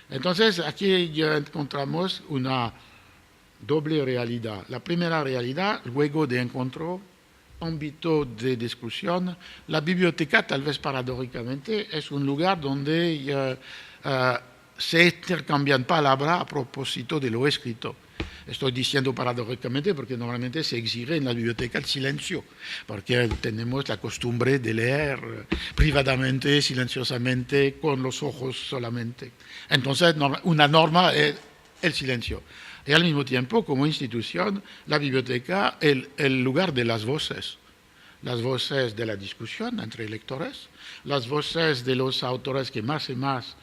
[SPEAKER 2] Entonces, aquí ya encontramos una doble realidad. La primera realidad, luego de encuentro, ámbito de discusión. La biblioteca, tal vez paradójicamente, es un lugar donde se intercambian palabras a propósito de lo escrito. Estoy diciendo paradójicamente porque normalmente se exige en la biblioteca el silencio, porque tenemos la costumbre de leer privadamente, silenciosamente, con los ojos solamente. Entonces, una norma es el silencio. Y al mismo tiempo, como institución, la biblioteca es el lugar de las voces de la discusión entre lectores, las voces de los autores que más y más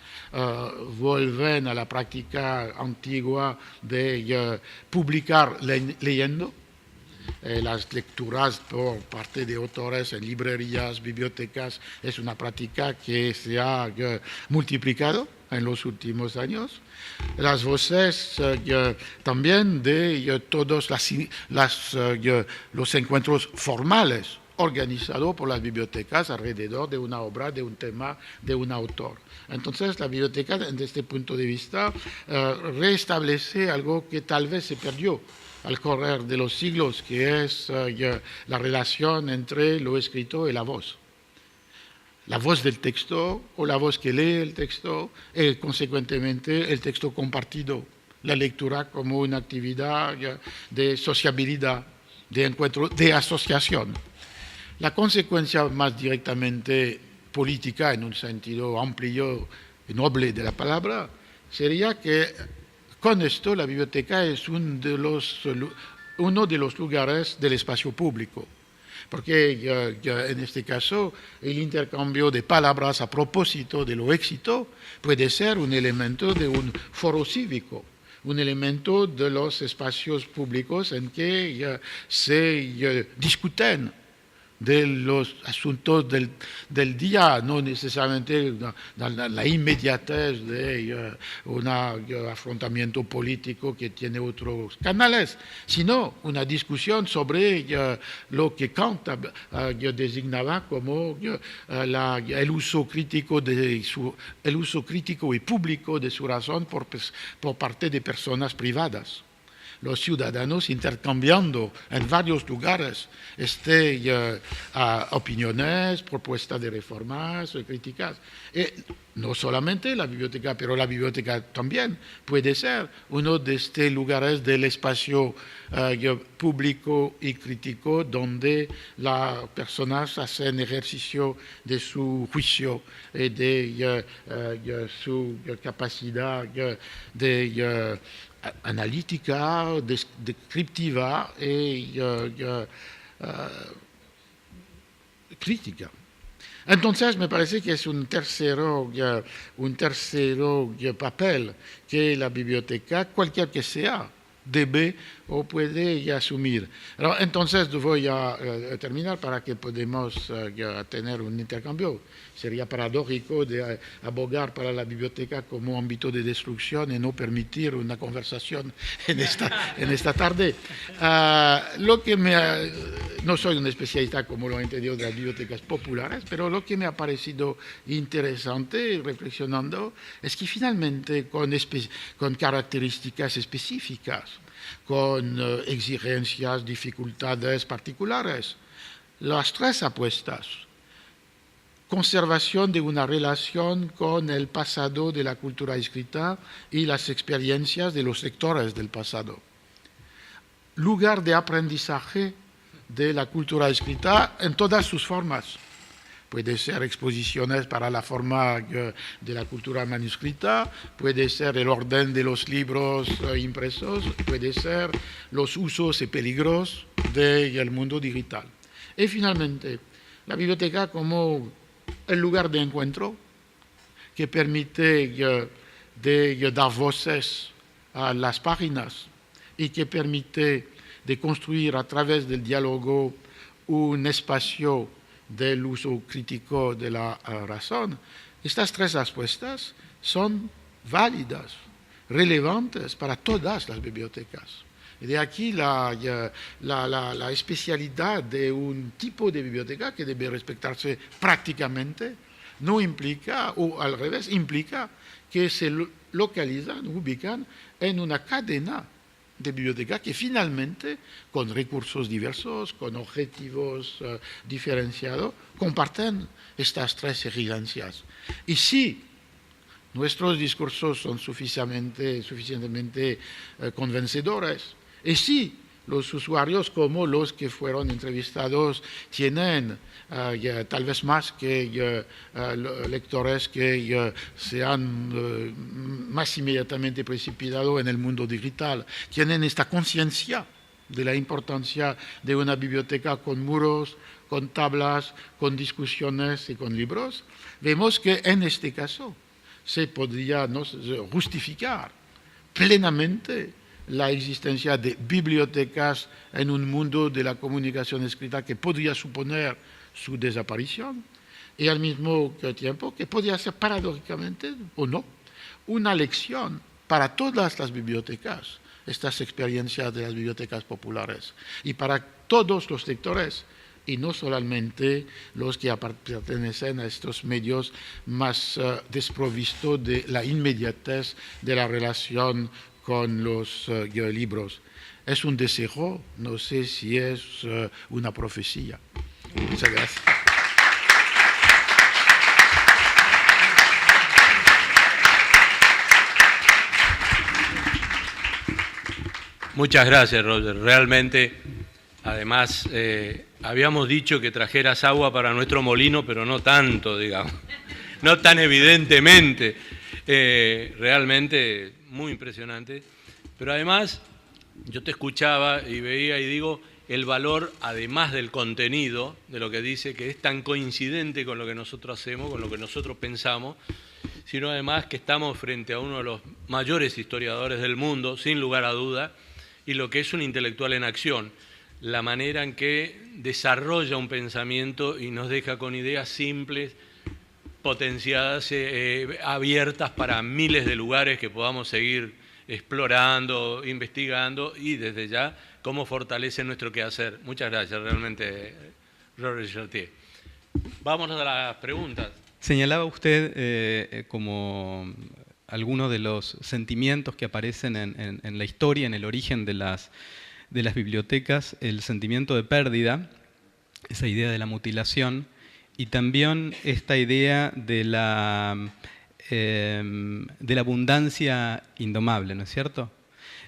[SPEAKER 2] vuelven a la práctica antigua de publicar leyendo, las lecturas por parte de autores en librerías, bibliotecas, es una práctica que se ha multiplicado en los últimos años. Las voces también de todos los encuentros formales organizado por las bibliotecas alrededor de una obra, de un tema, de un autor. Entonces, la biblioteca, desde este punto de vista, restablece algo que tal vez se perdió al correr de los siglos, que es la relación entre lo escrito y la voz. La voz del texto o la voz que lee el texto y, consecuentemente, el texto compartido. La lectura como una actividad de sociabilidad, de encuentro, de asociación. La consecuencia más directamente política, en un sentido amplio y noble de la palabra, sería que con esto la biblioteca es uno de los lugares del espacio público, porque en este caso el intercambio de palabras a propósito de lo éxito puede ser un elemento de un foro cívico, un elemento de los espacios públicos en que se discuten de los asuntos del día, no necesariamente la inmediatez de un afrontamiento político que tiene otros canales, sino una discusión sobre lo que Kant designaba como el uso crítico y público de su razón por parte de personas privadas. Los ciudadanos intercambiando en varios lugares opiniones, propuestas de reformas, críticas. Y no solamente la biblioteca, pero la biblioteca también puede ser uno de estos lugares del espacio público y crítico donde las personas hacen ejercicio de su juicio y de su capacidad de analítica, descriptiva y crítica. Entonces, me parece que es un tercero papel que la biblioteca, cualquier que sea, debe o puede asumir. Entonces, voy a terminar para que podamos tener un intercambio. Sería paradójico de abogar para la biblioteca como ámbito de destrucción y no permitir una conversación en esta tarde. No soy un especialista, como lo he entendido, de las bibliotecas populares, pero lo que me ha parecido interesante, reflexionando, es que finalmente con características específicas, con exigencias, dificultades particulares, las tres apuestas: conservación de una relación con el pasado de la cultura escrita y las experiencias de los lectores del pasado. Lugar de aprendizaje de la cultura escrita en todas sus formas. Puede ser exposiciones para la forma de la cultura manuscrita, puede ser el orden de los libros impresos, puede ser los usos y peligros del mundo digital. Y finalmente, la biblioteca como el lugar de encuentro que permite de dar voces a las páginas y que permite de construir a través del diálogo un espacio del uso crítico de la razón. Estas tres apuestas son válidas, relevantes para todas las bibliotecas. Y de aquí la especialidad de un tipo de biblioteca que debe respetarse prácticamente, no implica, o al revés, implica que se localizan, ubican en una cadena de biblioteca que finalmente, con recursos diversos, con objetivos diferenciados, comparten estas tres exigencias. Y si nuestros discursos son suficientemente convencedores, y si los usuarios como los que fueron entrevistados tienen tal vez más que lectores que se han más inmediatamente precipitado en el mundo digital, tienen esta conciencia de la importancia de una biblioteca con muros, con tablas, con discusiones y con libros, vemos que en este caso se podría justificar plenamente la existencia de bibliotecas en un mundo de la comunicación escrita que podría suponer su desaparición y al mismo tiempo que podría ser paradójicamente o no una lección para todas las bibliotecas, estas experiencias de las bibliotecas populares y para todos los lectores y no solamente los que pertenecen a estos medios más desprovistos de la inmediatez de la relación con los libros. Es un deseo, no sé si es una profecía. Muchas gracias.
[SPEAKER 1] Muchas gracias, Roger. Realmente, además, habíamos dicho que trajeras agua para nuestro molino, pero no tanto, digamos, no tan evidentemente. Realmente muy impresionante. Pero además, yo te escuchaba y veía y digo, el valor, además del contenido, de lo que dice, que es tan coincidente con lo que nosotros hacemos, con lo que nosotros pensamos, sino además que estamos frente a uno de los mayores historiadores del mundo, sin lugar a duda, y lo que es un intelectual en acción. la manera en que desarrolla un pensamiento y nos deja con ideas simples, potenciadas, abiertas para miles de lugares que podamos seguir explorando, investigando y desde ya cómo fortalece nuestro quehacer. Muchas gracias, realmente, Robert Chartier. Vámonos a las preguntas.
[SPEAKER 3] Señalaba usted como algunos de los sentimientos que aparecen en la historia, en el origen de las bibliotecas, el sentimiento de pérdida, esa idea de la mutilación, y también esta idea de la abundancia indomable, ¿no es cierto?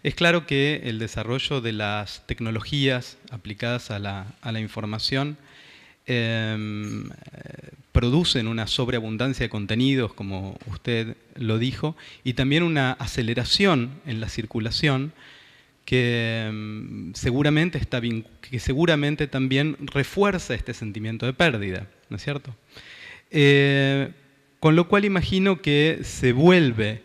[SPEAKER 3] Es claro que el desarrollo de las tecnologías aplicadas a la información producen una sobreabundancia de contenidos, como usted lo dijo, y también una aceleración en la circulación que seguramente también refuerza este sentimiento de pérdida, ¿no es cierto? Con lo cual imagino que se vuelve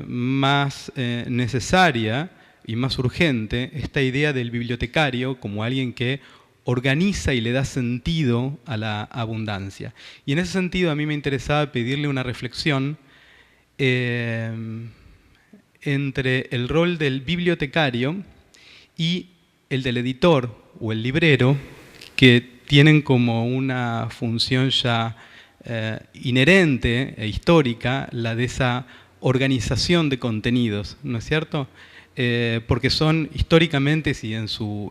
[SPEAKER 3] más necesaria y más urgente esta idea del bibliotecario como alguien que organiza y le da sentido a la abundancia. Y en ese sentido a mí me interesaba pedirle una reflexión entre el rol del bibliotecario y el del editor o el librero, que tienen como una función ya inherente e histórica, la de esa organización de contenidos, ¿no es cierto? Porque son históricamente y en sus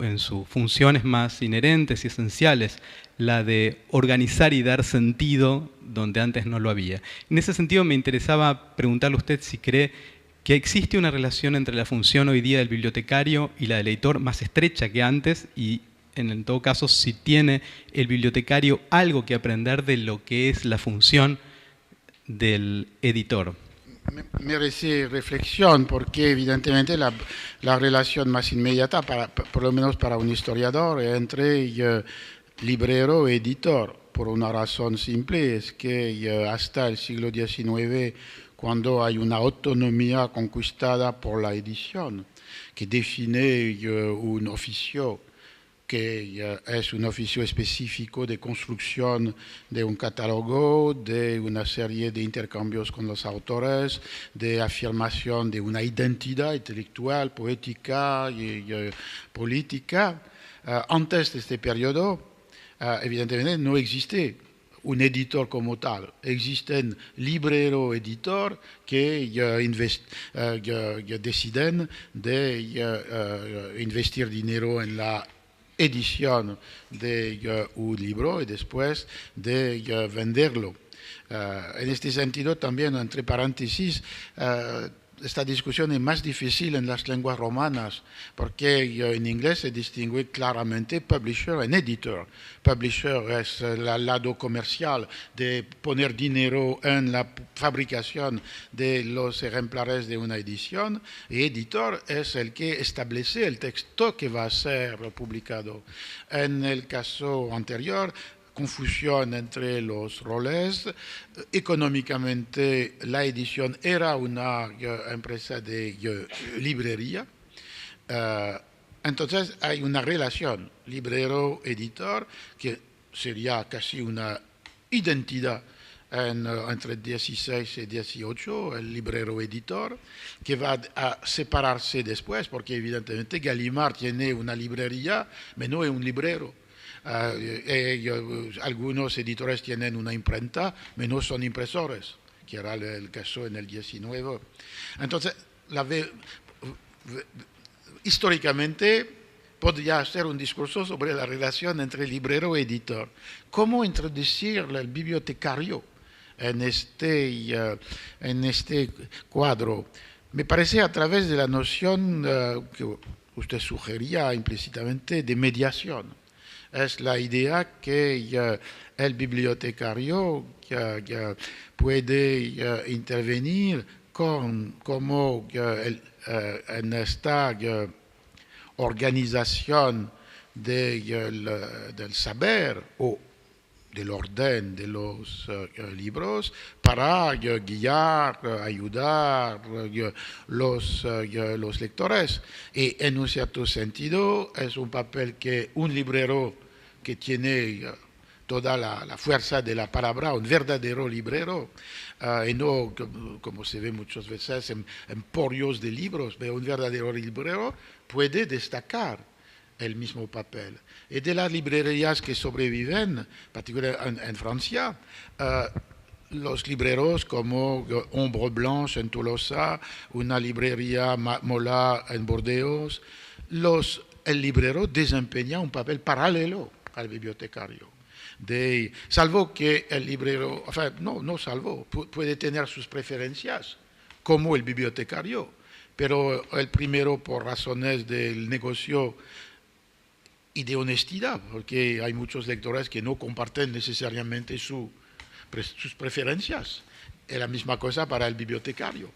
[SPEAKER 3] funciones más inherentes y esenciales, la de organizar y dar sentido donde antes no lo había. En ese sentido me interesaba preguntarle a usted si cree que existe una relación entre la función hoy día del bibliotecario y la del editor más estrecha que antes, y en todo caso si tiene el bibliotecario algo que aprender de lo que es la función del editor.
[SPEAKER 2] Merece reflexión porque evidentemente la relación más inmediata, por lo menos para un historiador, es entre librero y editor, por una razón simple, es que hasta el siglo XIX, cuando hay una autonomía conquistada por la edición, que define un oficio, que es un oficio específico de construcción de un catálogo, de una serie de intercambios con los autores, de afirmación de una identidad intelectual, poética y política. Antes de este periodo, evidentemente no existe un editor como tal. Existen librero-editor que deciden de investir dinero en la edición de un libro y después de venderlo. En este sentido, también, entre paréntesis, esta discusión es más difícil en las lenguas romanas, porque en inglés se distingue claramente publisher y editor. Publisher es el lado comercial de poner dinero en la fabricación de los ejemplares de una edición, y editor es el que establece el texto que va a ser publicado. En el caso anterior, confusión entre los roles. Económicamente, la edición era una empresa de librería. Entonces, hay una relación librero-editor que sería casi una identidad entre 16 y 18, el librero-editor, que va a separarse después, porque evidentemente Gallimard tiene una librería, pero no es un librero. Algunos editores tienen una imprenta, pero no son impresores, que era el caso en el 19. Entonces, históricamente podría hacer un discurso sobre la relación entre librero y editor. ¿Cómo introducir el bibliotecario en este cuadro? Me parece a través de la noción que usted sugería implícitamente de mediación. Es la idea que el bibliotecario puede intervenir como en esta organización del saber o del orden de los libros para guiar, ayudar los lectores. Y en un cierto sentido es un papel que un librero que tiene toda la fuerza de la palabra, un verdadero librero, y no como se ve muchas veces en emporios de libros, pero un verdadero librero puede destacar el mismo papel. Y de las librerías que sobreviven, particularmente en Francia, los libreros como Ombre Blanche en Tolosa, una librería Mola en Burdeos, el librero desempeña un papel paralelo al bibliotecario. Salvo que el librero, no salvo, puede tener sus preferencias, como el bibliotecario, pero el primero por razones del negocio y de honestidad, porque hay muchos lectores que no comparten necesariamente sus preferencias. Es la misma cosa para el bibliotecario,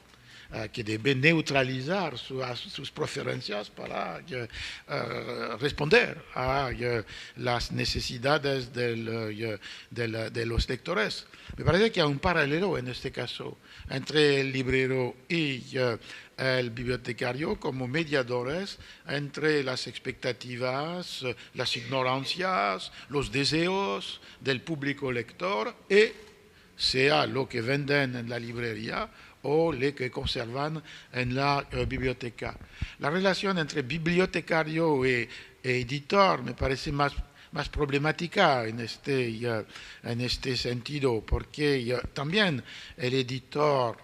[SPEAKER 2] que debe neutralizar sus preferencias para responder a las necesidades de los lectores. Me parece que hay un paralelo en este caso entre el librero y el bibliotecario como mediadores entre las expectativas, las ignorancias, los deseos del público lector y sea lo que venden en la librería o lo que conservan en la biblioteca. La relación entre bibliotecario e editor me parece más problemática en este sentido, porque también el editor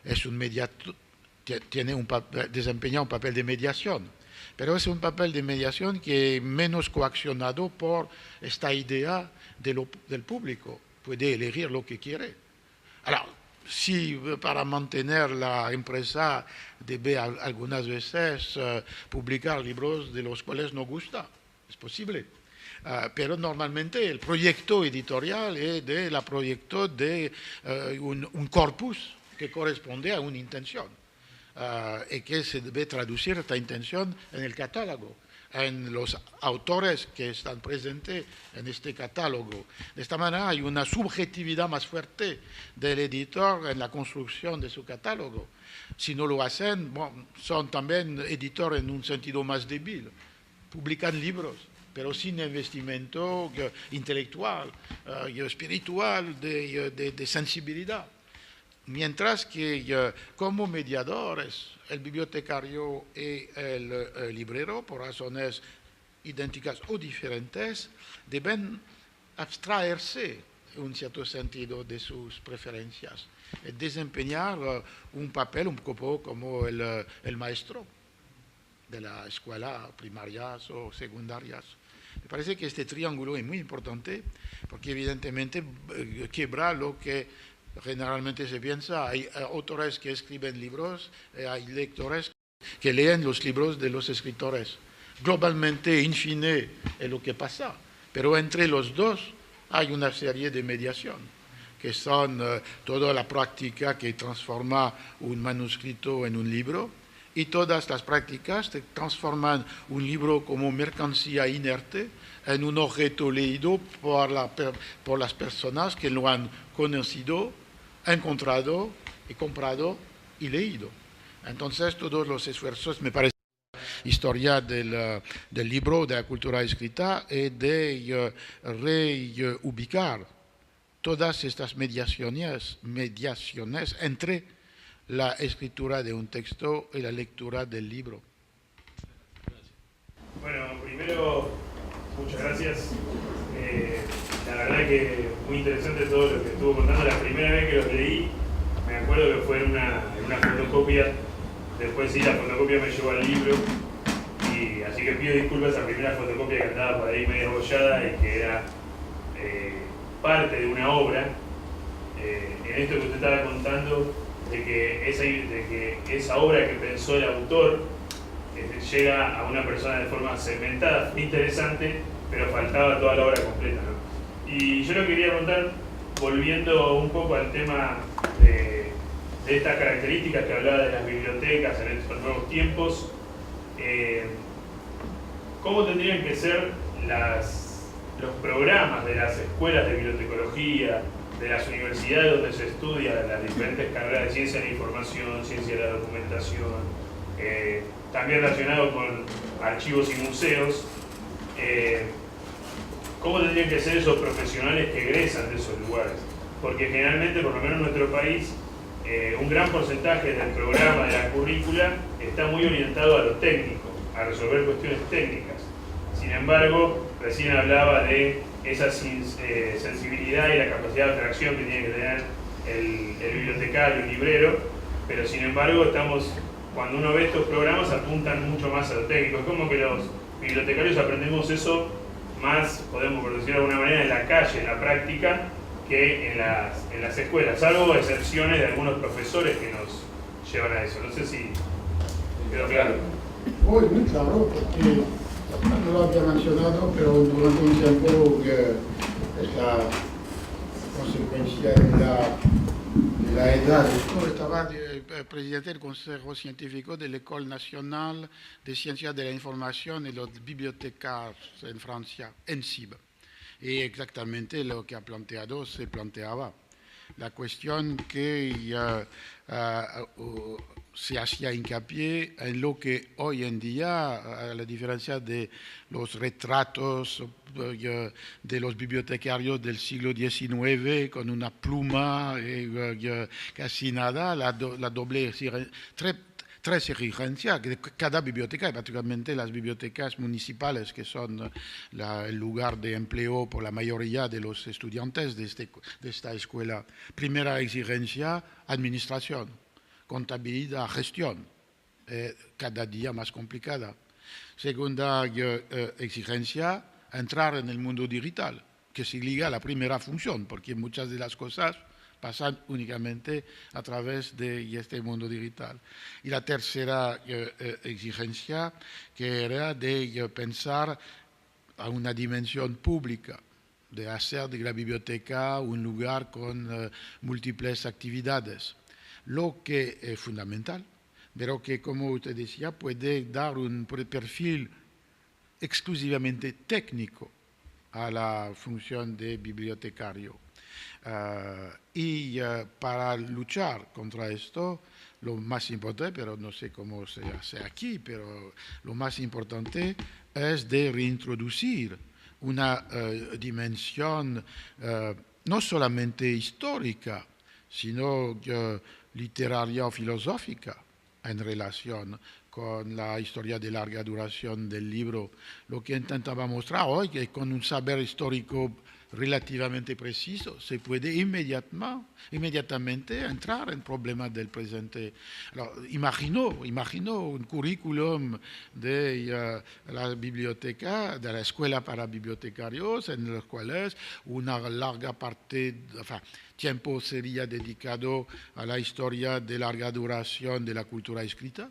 [SPEAKER 2] es un mediador, desempeña un papel de mediación, pero es un papel de mediación que es menos coaccionado por esta idea del público. Puede elegir lo que quiere. Ahora, si para mantener la empresa debe algunas veces publicar libros de los cuales no gusta, es posible. Pero normalmente el proyecto editorial es el proyecto de un corpus que corresponde a una intención y que se debe traducir esta intención en el catálogo, en los autores que están presentes en este catálogo. De esta manera hay una subjetividad más fuerte del editor en la construcción de su catálogo. Si no lo hacen, son también editores en un sentido más débil. Publican libros, pero sin investimento intelectual, espiritual, de sensibilidad. Mientras que como mediadores, el bibliotecario y el librero, por razones idénticas o diferentes, deben abstraerse en un cierto sentido de sus preferencias, desempeñar un papel un poco como el maestro de la escuela primarias o secundarias. Me parece que este triángulo es muy importante porque evidentemente quiebra lo que generalmente se piensa. Hay autores que escriben libros, hay lectores que leen los libros de los escritores. Globalmente, in fine, es lo que pasa, pero entre los dos hay una serie de mediación, que son toda la práctica que transforma un manuscrito en un libro, y todas las prácticas que transforman un libro como mercancía inerte en un objeto leído por las personas que lo han conocido, encontrado y comprado y leído. Entonces todos los esfuerzos, me parece, historia del libro, de la cultura escrita, es de reubicar todas estas mediaciones entre la escritura de un texto y la lectura del libro.
[SPEAKER 4] Bueno, primero, muchas gracias. La verdad que muy interesante todo lo que estuvo contando. La primera vez que los leí, me acuerdo que fue en una fotocopia. Después sí, la fotocopia me llevó al libro. Y así que pido disculpas a la primera fotocopia que andaba por ahí medio bollada y que era parte de una obra. En esto que usted estaba contando, de que esa obra que pensó el autor llega a una persona de forma segmentada, fue interesante, pero faltaba toda la obra completa, ¿no? Y yo lo quería preguntar, volviendo un poco al tema de estas características que hablaba de las bibliotecas en estos nuevos tiempos, ¿cómo tendrían que ser los programas de las escuelas de bibliotecología, de las universidades donde se estudia las diferentes carreras de ciencia de la información, ciencia de la documentación, también relacionado con archivos y museos. ¿Cómo tendrían que ser esos profesionales que egresan de esos lugares? Porque generalmente, por lo menos en nuestro país, un gran porcentaje del programa, de la currícula, está muy orientado a lo técnico, a resolver cuestiones técnicas. Sin embargo, recién hablaba de esa sensibilidad y la capacidad de atracción que tiene que tener el bibliotecario, el librero, pero sin embargo cuando uno ve estos programas apuntan mucho más a lo técnico. Es como que los bibliotecarios aprendemos eso más, podemos por decirlo de alguna manera, en la calle, en la práctica, que en las escuelas, salvo excepciones de algunos profesores que nos llevan a eso. No sé si quedó claro.
[SPEAKER 2] Hoy muy claro, porque no lo había mencionado, pero durante un tiempo es la consecuencia de la edad. Yo estaba presidente del Consejo Científico de la École Nacional de Ciencias de la Información y los Bibliotecarios en Francia, ENSIB. Y exactamente lo que ha planteado se planteaba. La cuestión que se hacía hincapié en lo que hoy en día, a la diferencia de los retratos de los bibliotecarios del siglo XIX con una pluma, casi nada, la doble tres exigencias de cada biblioteca, y particularmente las bibliotecas municipales, que son el lugar de empleo por la mayoría de los estudiantes de esta escuela. Primera exigencia, administración, contabilidad, gestión, cada día más complicada. Segunda exigencia, entrar en el mundo digital, que se liga a la primera función, porque muchas de las cosas pasan únicamente a través de este mundo digital. Y la tercera exigencia, que era de pensar a una dimensión pública, de hacer de la biblioteca un lugar con múltiples actividades. Lo que es fundamental, pero que, como usted decía, puede dar un perfil exclusivamente técnico a la función de bibliotecario. Para luchar contra esto, lo más importante, pero no sé cómo se hace aquí, pero lo más importante es de reintroducir una dimensión no solamente histórica, sino literaria o filosófica en relación con la historia de larga duración del libro. Lo que intentaba mostrar hoy, que con un saber histórico relativamente preciso se puede inmediatamente entrar en problemas del presente. Imagino un currículum de la biblioteca, de la escuela para bibliotecarios, en los cuales una larga parte, tiempo sería dedicado a la historia de larga duración de la cultura escrita,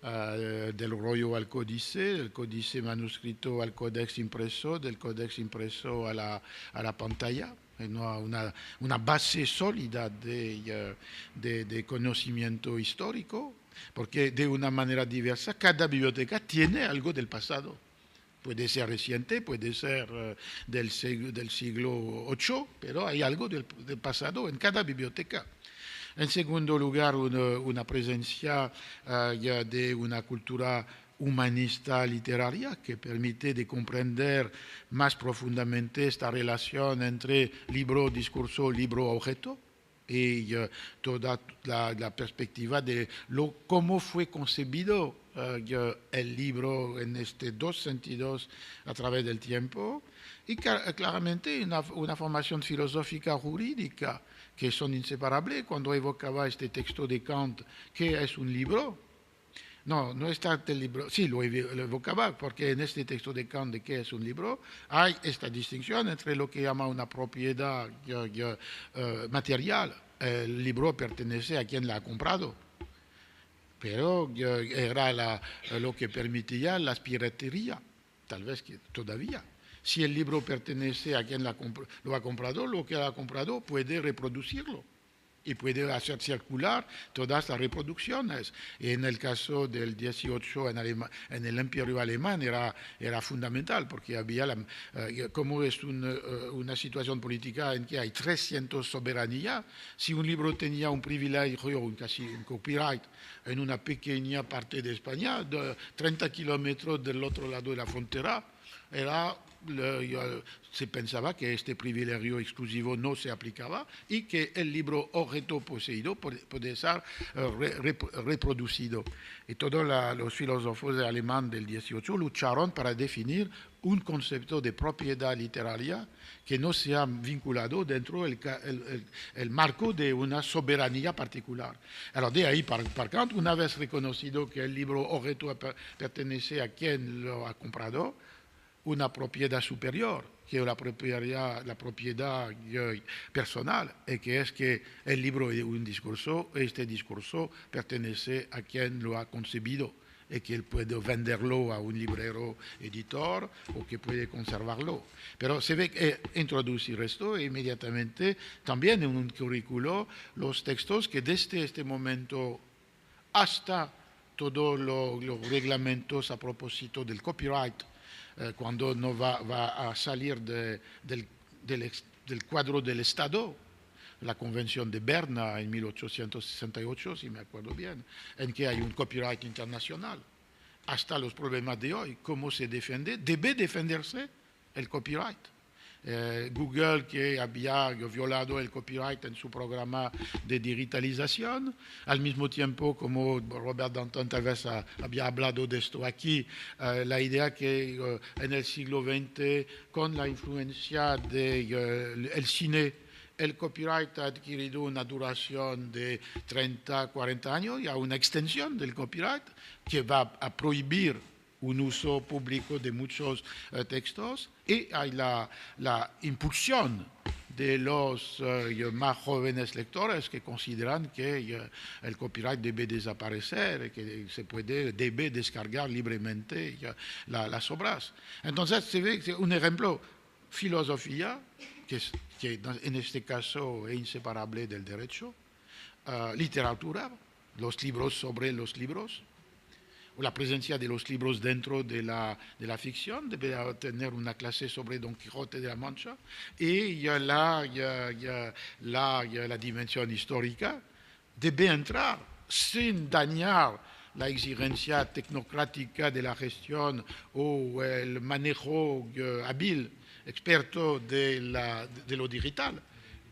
[SPEAKER 2] del rollo al códice, del códice manuscrito al códex impreso, del códex impreso a la pantalla, una base sólida de conocimiento histórico, porque de una manera diversa cada biblioteca tiene algo del pasado. Puede ser reciente, puede ser del siglo VIII, pero hay algo del pasado en cada biblioteca. En segundo lugar, una presencia ya de una cultura humanista literaria que permite de comprender más profundamente esta relación entre libro, discurso, libro, objeto, y toda la perspectiva de cómo fue concebido el libro en estos dos sentidos a través del tiempo, y claramente una formación filosófica jurídica que son inseparables. Cuando evocaba este texto de Kant, ¿qué es un libro? No está el libro, sí, lo evocaba, porque en este texto de Kant de qué es un libro, hay esta distinción entre lo que llama una propiedad material. El libro pertenece a quien la ha comprado, pero era lo que permitía la piratería, tal vez que todavía. Si el libro pertenece a quien lo ha comprado, lo que ha comprado puede reproducirlo. y puede hacer circular todas las reproducciones. Y en el caso del 18 en el Imperio Alemán era fundamental, porque había, como es una situación política en que hay 300 soberanías, si un libro tenía un privilegio, casi un copyright, en una pequeña parte de España, de 30 kilómetros del otro lado de la frontera, se pensaba que este privilegio exclusivo no se aplicaba y que el libro objeto poseído puede ser reproducido. Y todos los filósofos alemanes del 18 lucharon para definir un concepto de propiedad literaria que no sea vinculado dentro del marco de una soberanía particular. Alors, de ahí, por tanto, una vez reconocido que el libro objeto pertenece a quien lo ha comprado, una propiedad superior que la propiedad personal, y que es que el libro es un discurso, este discurso pertenece a quien lo ha concebido y que él puede venderlo a un librero editor o que puede conservarlo. Pero se ve que introducir esto e inmediatamente también en un currículo los textos que desde este momento hasta todos los reglamentos a propósito del copyright, cuando no va a salir del cuadro del Estado, la Convención de Berna en 1868, si me acuerdo bien, en que hay un copyright internacional, hasta los problemas de hoy, cómo se defiende, debe defenderse el copyright. Google, que había violado el copyright en su programa de digitalización, al mismo tiempo, como Robert Danton tal vez había hablado de esto aquí, la idea que en el siglo XX, con la influencia del cine, el copyright ha adquirido una duración de 30, 40 años, y hay una extensión del copyright que va a prohibir un uso público de muchos textos, y hay la impulsión de los más jóvenes lectores que consideran que el copyright debe desaparecer y que debe descargar libremente las obras. Entonces, se ve un ejemplo, filosofía, que en este caso es inseparable del derecho, literatura, los libros sobre los libros, la presencia de los libros dentro de la ficción, debe tener una clase sobre Don Quijote de la Mancha, y la dimensión histórica debe entrar sin dañar la exigencia tecnocrática de la gestión o el manejo hábil, experto de lo digital,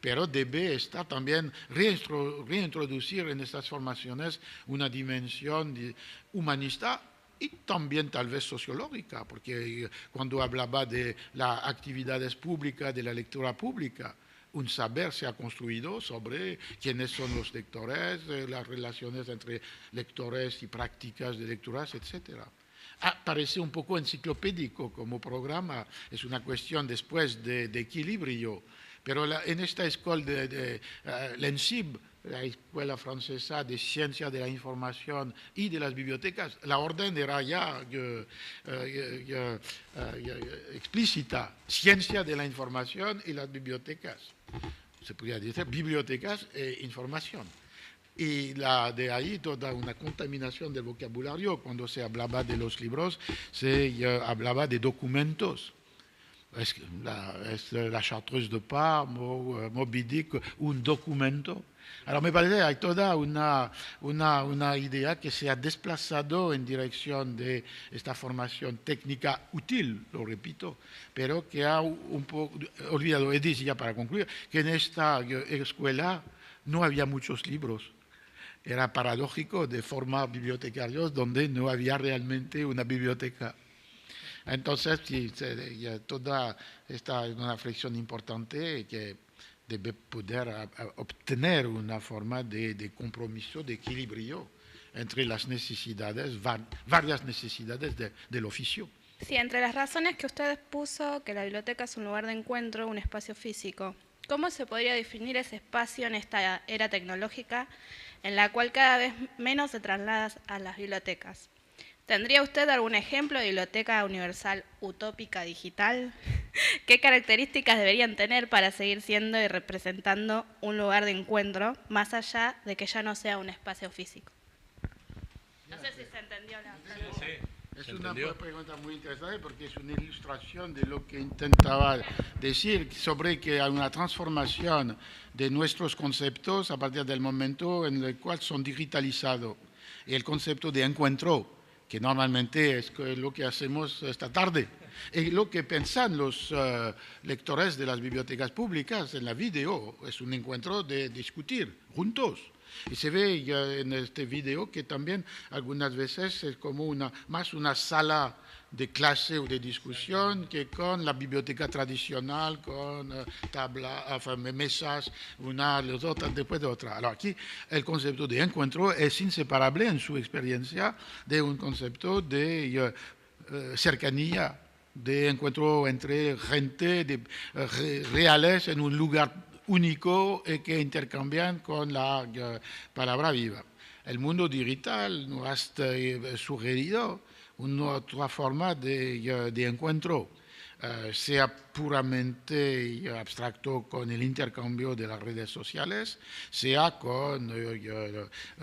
[SPEAKER 2] pero debe estar también reintroducir en estas formaciones una dimensión humanista y también tal vez sociológica, porque cuando hablaba de las actividades públicas, de la lectura pública, un saber se ha construido sobre quiénes son los lectores, las relaciones entre lectores y prácticas de lecturas, etc. Parece un poco enciclopédico como programa, es una cuestión después de equilibrio, pero en esta escuela de l'ENSIB, la Escuela Francesa de Ciencia de la Información y de las Bibliotecas, la orden era ya explícita, Ciencia de la Información y las Bibliotecas. Se podría decir bibliotecas e información. Y de ahí toda una contaminación del vocabulario. Cuando se hablaba de los libros, se hablaba de documentos. Es la Chartreuse de Parme, Moby Dick, un documento. Alors me parece que hay toda una idea que se ha desplazado en dirección de esta formación técnica útil, lo repito, pero que ha un poco olvidado. Y decía, para concluir, que en esta escuela no había muchos libros. Era paradójico de formar bibliotecarios donde no había realmente una biblioteca. Entonces, sí, toda esta es una reflexión importante que debe poder obtener una forma de compromiso, de equilibrio entre las necesidades, varias necesidades del oficio.
[SPEAKER 5] Sí, entre las razones que usted expuso, que la biblioteca es un lugar de encuentro, un espacio físico, ¿cómo se podría definir ese espacio en esta era tecnológica en la cual cada vez menos se traslada a las bibliotecas? ¿Tendría usted algún ejemplo de biblioteca universal utópica digital? ¿Qué características deberían tener para seguir siendo y representando un lugar de encuentro, más allá de que ya no sea un espacio físico? No sé si se entendió la pregunta.
[SPEAKER 2] Es una pregunta muy interesante porque es una ilustración de lo que intentaba decir sobre que hay una transformación de nuestros conceptos a partir del momento en el cual son digitalizados. Y el concepto de encuentro, que normalmente es lo que hacemos esta tarde, y lo que piensan los lectores de las bibliotecas públicas en la video, es un encuentro de discutir juntos. Y se ve ya en este video que también algunas veces es como más una sala de clase o de discusión que con la biblioteca tradicional, con mesas, una después de otra. Alors aquí el concepto de encuentro es inseparable en su experiencia de un concepto de cercanía, de encuentro entre gente reales en un lugar único que intercambian con la palabra viva. El mundo digital nos ha sugerido una otra forma de encuentro, sea puramente abstracto con el intercambio de las redes sociales, sea con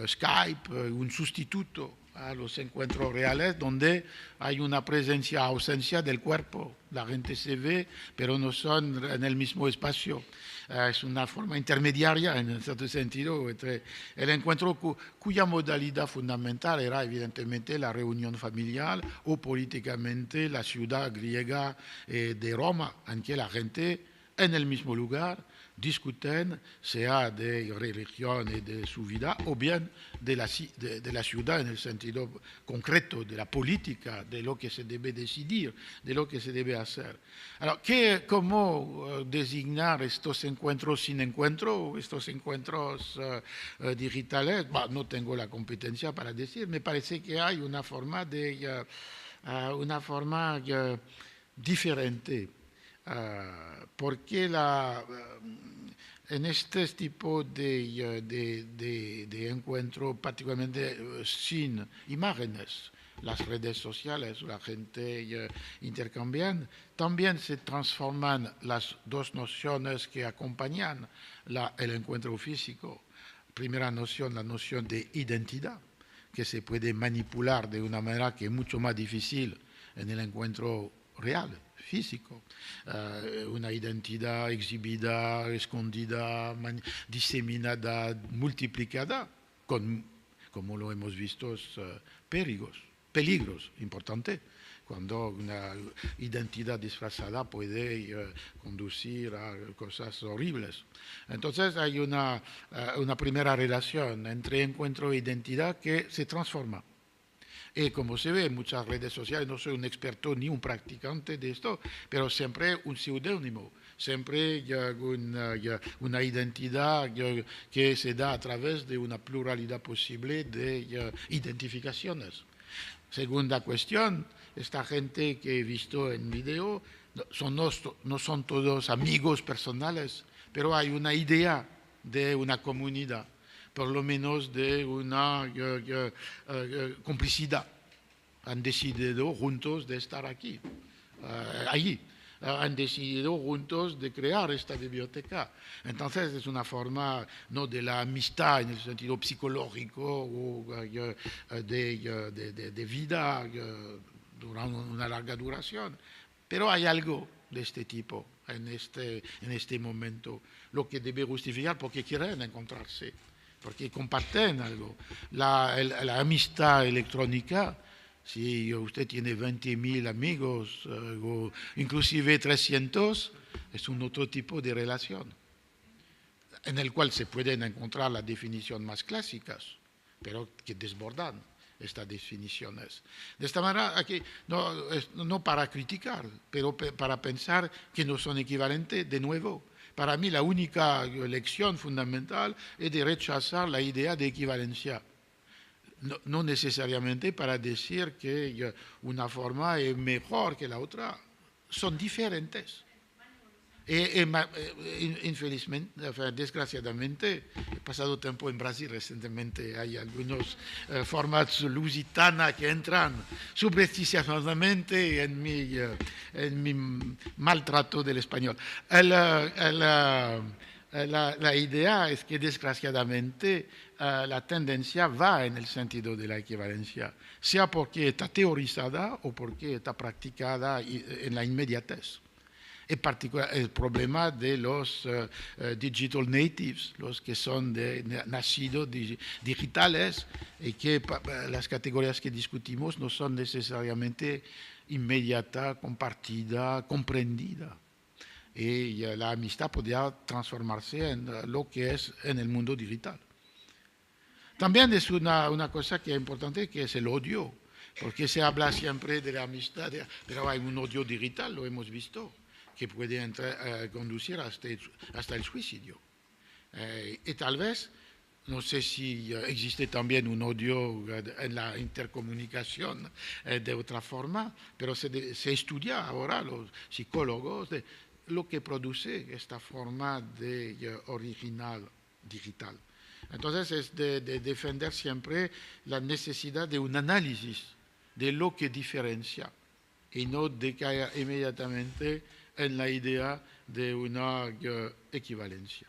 [SPEAKER 2] Skype, un sustituto a los encuentros reales donde hay una presencia, ausencia del cuerpo. La gente se ve, pero no son en el mismo espacio. Es una forma intermediaria, en cierto sentido, entre el encuentro cuya modalidad fundamental era evidentemente la reunión familiar o políticamente la ciudad griega de Roma, en que la gente en el mismo lugar discuten, sea de religión y de su vida, o bien de la ciudad en el sentido concreto, de la política, de lo que se debe decidir, de lo que se debe hacer. Alors, ¿cómo designar estos encuentros sin encuentro, estos encuentros digitales? No tengo la competencia para decir, me parece que hay una forma diferente. Porque en este tipo de encuentro, particularmente sin imágenes, las redes sociales, la gente intercambian, también se transforman las dos nociones que acompañan el encuentro físico. Primera noción, la noción de identidad, que se puede manipular de una manera que es mucho más difícil en el encuentro real, físico, una identidad exhibida, escondida, diseminada, multiplicada, como lo hemos visto, peligros importantes, cuando una identidad disfrazada puede conducir a cosas horribles. Entonces hay una primera relación entre encuentro e identidad que se transforma. Y como se ve en muchas redes sociales, no soy un experto ni un practicante de esto, pero siempre un seudónimo, siempre una identidad que se da a través de una pluralidad posible de identificaciones. Segunda cuestión, esta gente que he visto en video no son todos amigos personales, pero hay una idea de una comunidad, por lo menos de una complicidad. Han decidido juntos de estar aquí, allí. Han decidido juntos de crear esta biblioteca. Entonces es una forma no de la amistad en el sentido psicológico o de vida durante una larga duración, pero hay algo de este tipo en este momento, lo que debe justificar porque quieren encontrarse, porque comparten algo. La amistad electrónica, si usted tiene 20.000 amigos, o inclusive 300, es un otro tipo de relación, en el cual se pueden encontrar las definiciones más clásicas, pero que desbordan estas definiciones. De esta manera, aquí, no para criticar, pero para pensar que no son equivalentes de nuevo. Para mí la única lección fundamental es de rechazar la idea de equivalencia. No necesariamente para decir que una forma es mejor que la otra, son diferentes. Infelizmente, desgraciadamente, he pasado tiempo en Brasil recientemente. Hay algunos formatos lusitana que entran supersticiosamente en mi maltrato del español. La idea es que desgraciadamente la tendencia va en el sentido de la equivalencia, sea porque está teorizada o porque está practicada en la inmediatez. En particular, el problema de los digital natives, los que son nacidos digitales, y que las categorías que discutimos no son necesariamente inmediata, compartida, comprendida. Y la amistad podría transformarse en lo que es en el mundo digital. También es una cosa que es importante, que es el odio, porque se habla siempre de la amistad, pero hay un odio digital, lo hemos visto, que puede conducir hasta el suicidio. Y tal vez, no sé si existe también un odio en la intercomunicación de otra forma, pero se estudia ahora, los psicólogos, de lo que produce esta forma de original digital. Entonces es de defender siempre la necesidad de un análisis de lo que diferencia y no de caer inmediatamente en la idea de una equivalencia.